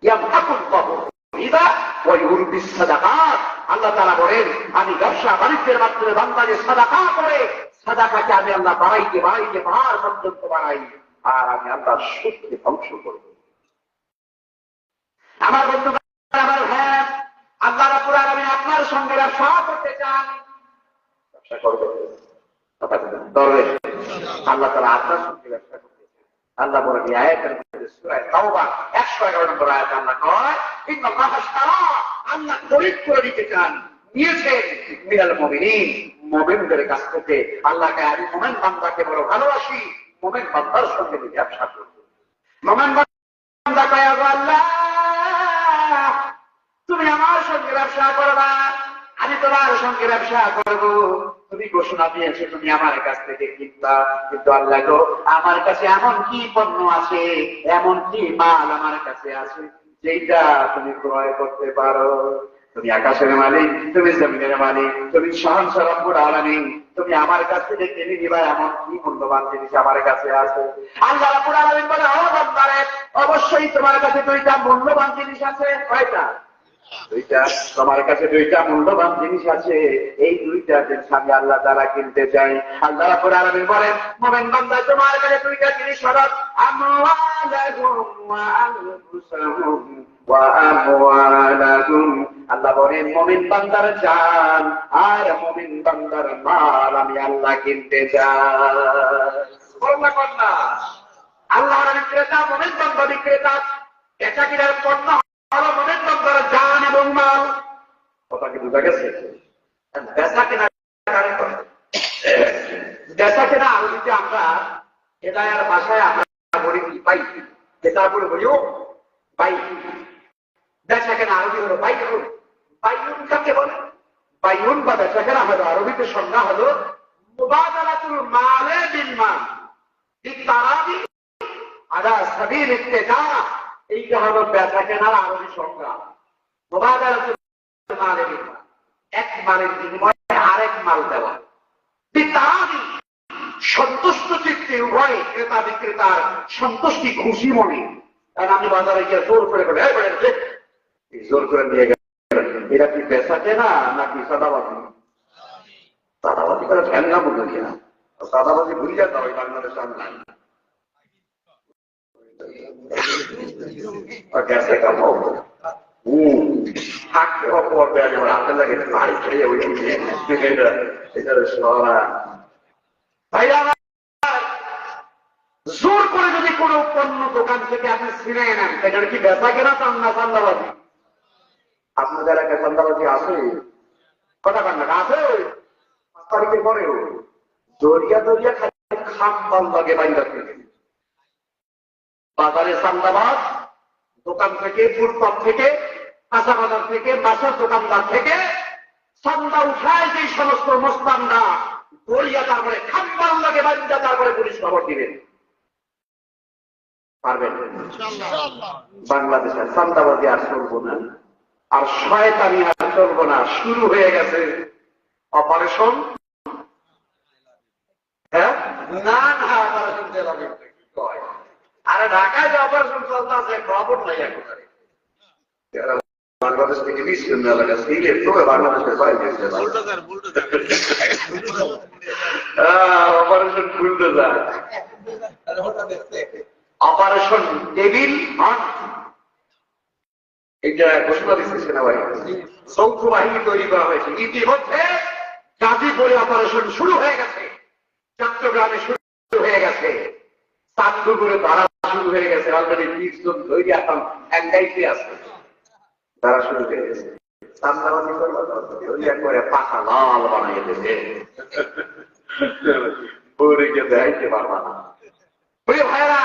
ইয়ামহাকুল্লাহু রিবা ওয়া ইউরবিস সাদাকাত। আল্লাহ তাআলা বলেন আমি ব্যবসা বাণিজ্যের মাধ্যমে বান্দা যে সাদাকা করে, সাদাকাকে আমি আল্লাহ বাড়াইতে বাড়াইতে পাহাড় পর্যন্ত বাড়াই আর আমি আল্লাহ সুদকে ধ্বংস করব। আমার বন্ধু, আমার ভাই, আল্লাহ রাব্বুল আলামিন আপনার সঙ্গে ব্যবসা করতে চান। ব্যবসা করবে আল্লাহ তাআলা আপনার সঙ্গে ব্যবসা করতে চান। আল্লাহ বলেন এই আয়াতের মধ্যে সূরা তাওবা 111 নম্বর আয়াত আল্লাহ কয়, ইন্নাল্লাহা আশতারা, আল্লাহ খরিদ করে নিতে চান, নিয়েছেন মিনাল মুমিনিন মুমিনদের কাছ থেকে। আল্লাহকে আমি মুমিন বান্দাকে বড় ভালোবাসি, মুমিন বান্দার সঙ্গে ব্যবসা করব। মুমিন বান্দা কয়, আল্লাহ তুমি আমার সঙ্গে ব্যবসা করবা, আমি তোমার সঙ্গে ব্যবসা করব। তুমি ঘোষণা দিয়েছো তুমি আমার কাছ থেকে কিনবা, কিন্তু আল্লাহ গো আমার কাছে এমন কি পণ্য আছে, এমন কি মাল আমার কাছে আছে যেটা তুমি ক্রয় করতে পারো। তুমি আকাশের মালিক, তুমি জমিনের মালিক, তুমি শাহনশাহ রব্বুল আলামিন, তুমি আমার কাছ থেকে কিনে নিবা এমন কি মূল্যবান জিনিস আমার কাছে আছে। আল্লাহ রাব্বুল আলামিন বলে, ও বান্দারে অবশ্যই তোমার কাছে দুইটা মূল্যবান জিনিস আছে। কয়টা? দুইটা। তোমার কাছে দুইটা মূল্যবান জিনিস আছে, এই দুইটা জিনিস আমি আল্লাহ তাআলা কিনতে চাই। আল্লাহ রাব্বুল আলামিন বলেন মুমিন বান্দা তোমার কাছে দুইটা জিনিস হলো আমওয়ালাহুম ওয়া আনফুসাহুম ওয়া আমওয়ালাহুম। আল্লাহ বলেন মুমিন বান্দার জান আর মুমিন বান্দার মাল আমি আল্লাহ কিনতে চাই। সুবহানাল্লাহ। কন্যা আল্লাহর বিক্রেতা, মুমিন বান্দা বিক্রেতা। এটা কিনার পণ্য হলো মুমিন বান্দার জান এবং মাল। কথা কি বুঝা গেছে? বেচা কেনা কারে করে? বেচা কেনা আরবিতে আমরা হেদায়ার ভাষায় আমরা বলি পাই, এটা বলে বলিও পাই। বেচা কেনা আরবি হলো বাইউন। বাইউন কাকে বলে? বাইউন বা বেচা কেনা হলো আরবিতে সংজ্ঞা হলো মুবাদালাতুল মালে বিল মাল বিতারাবি আলা সাবিল ইত্তিজা। এইটা হলো বেচা কেনার আরবি সংজ্ঞা। মুবাদালাতুল মালে বিল মাল, এক মালের বিনিময়ে আরেক মাল দেওয়া। বিতারাবি সন্তুষ্ট চিত্তে উভয় ক্রেতা বিক্রেতার সন্তুষ্টি, খুশি মনে। কারণ আমি বাজারে গিয়ে জোর করে জোর করে নিয়ে গেল, এটা কি বেচা কেনা নাকি সাদাবাজি? সাদাবাজি করে ফ্যান না বুঝলো কিনা? সাদাবাজি ভুল যেতে হবে বাংলাদেশ নাই। গেছে কামো থাকতে অপরবে আমার হাতে লাগে বাড়ি খেয়ে ওই এটা সরা ভাইরা। জোর করে যদি কোনো পণ্য দোকান থেকে আপনি ছিনে নেন, এটা কি বেচা কেনা চান না চান্দাবাজি? আপনাদের এলাকায় চান্দাবাজি আছে? কথা কান্না আছে? 5 তারিখের পরেও দরিয়া দরিয়া খালি খাম্বাল লাগে বাইরে থেকে বাজারে চান্দাবাদ দোকান থেকে ফুটপাত থেকে কাঁচা বাজার থেকে বাসার দোকানদার থেকে চান্দা উঠায় যে সমস্ত মোস্তানরা দরিয়া তারপরে খাম্বাল লাগে বাইরে তারপরে পুলিশ খবর দিবেন পারবেন বাংলাদেশের চান্দাবাদী আর চলবো না আর শয়তানি আর চলবো না শুরু হয়ে গেছে অপারেশন হ্যাঁ না না অপারেশন আরে ঢাকায় যে অপারেশন চলতে আছে খবর নাই একেবারে বাংলাদেশ থেকে 20 জন এলাকা সিলেট তো বাংলাদেশের বাইরে অপারেশন বুলডোজার অপারেশন টেবিল এটা ঘোষণা দিচ্ছে সেনাবাহিনী যৌথ বাহিনী তৈরি করা হয়েছে ইতিমধ্যে গাজীপুরে অপারেশন শুরু হয়ে গেছে চট্টগ্রামে শুরু হয়ে গেছে চাঁদপুরে ধারা শুরু হয়ে গেছে অলরেডি 20 জন তৈরি এখন একটাইতে আছে ধারা শুরু হয়ে গেছে চান্দাবাজি করে পাখা লাল বানিয়ে দেবে পরে গিয়ে দেখাইতে পারবা না ভাইয়েরা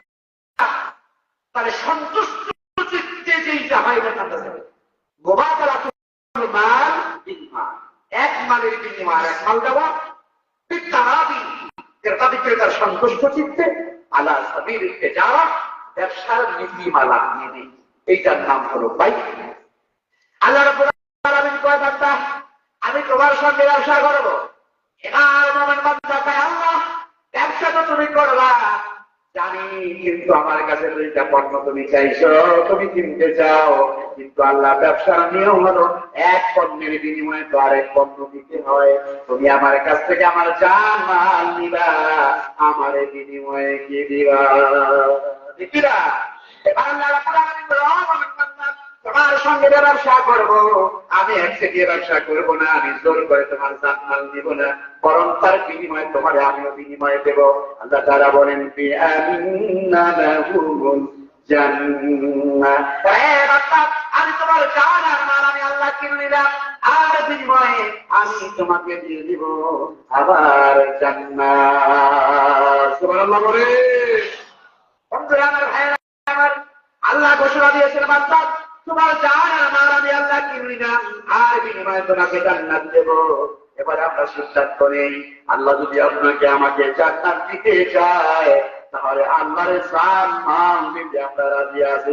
তাহলে সন্তুষ্ট চিত্তে যেই জাহাইটা কাটা যাবে মাল এক মালের বিনিময় এক মাল দেওয়া ক্রেতা বিক্রেতার সন্তুষ্ট চিত্তে আলা সাবিল যারা ব্যবসার নীতিমালা নিয়ে নেই এইটার নাম হলো বাইক আল্লাহ রাব্বুল আলামিন কয় বান্দা আমি তোমার সঙ্গে ব্যবসা করবো এবার মোমেন বান্দা কয় আল্লাহ ব্যবসা তো তুমি করবা জানি কিন্তু আমার কাছে দুইটা পণ্য তুমি চাইছো তুমি কিনতে চাও কিন্তু আল্লাহ ব্যবসার নিয়ম হলো এক পণ্যের বিনিময়ে তো আরেক পণ্য দিতে হয় তুমি আমার কাছ থেকে আমার জান মাল নিবা আমার বিনিময়ে কি দিবা দিবা এবার আল্লাহ রাব্বুল আলামিন তোমার সঙ্গে ব্যবসা করবো আমি একসাথে ব্যবসা করবো না আমি জোর করে তোমার জান মাল নিব না বরং তার বিনিময়ে তোমার আমিও বিনিময়ে দেব আল্লাহ তাআলা বলেন আমি তোমার জান আর মাল আমি আল্লাহ কিনে নিলাম আর বিনিময়ে আমি তোমাকে দিয়ে দিব আবার জান্নাত সুবহানাল্লাহ বলে আমার ভাইরা আমার আল্লাহ ঘোষণা দিয়েছেন বান্দা তোমার জান আর মাল আমি আল্লাহ কিনে নিলাম আর বিনিময়ে তোমাকে জান্নাত দেব এবার আমরা সিদ্ধান্ত নেই আল্লাহ যদি আপনাকে আমাকে জান্নাত দিতে চায় তাহলে আল্লাহর জান মাল দিতে আমরা রাজি আছি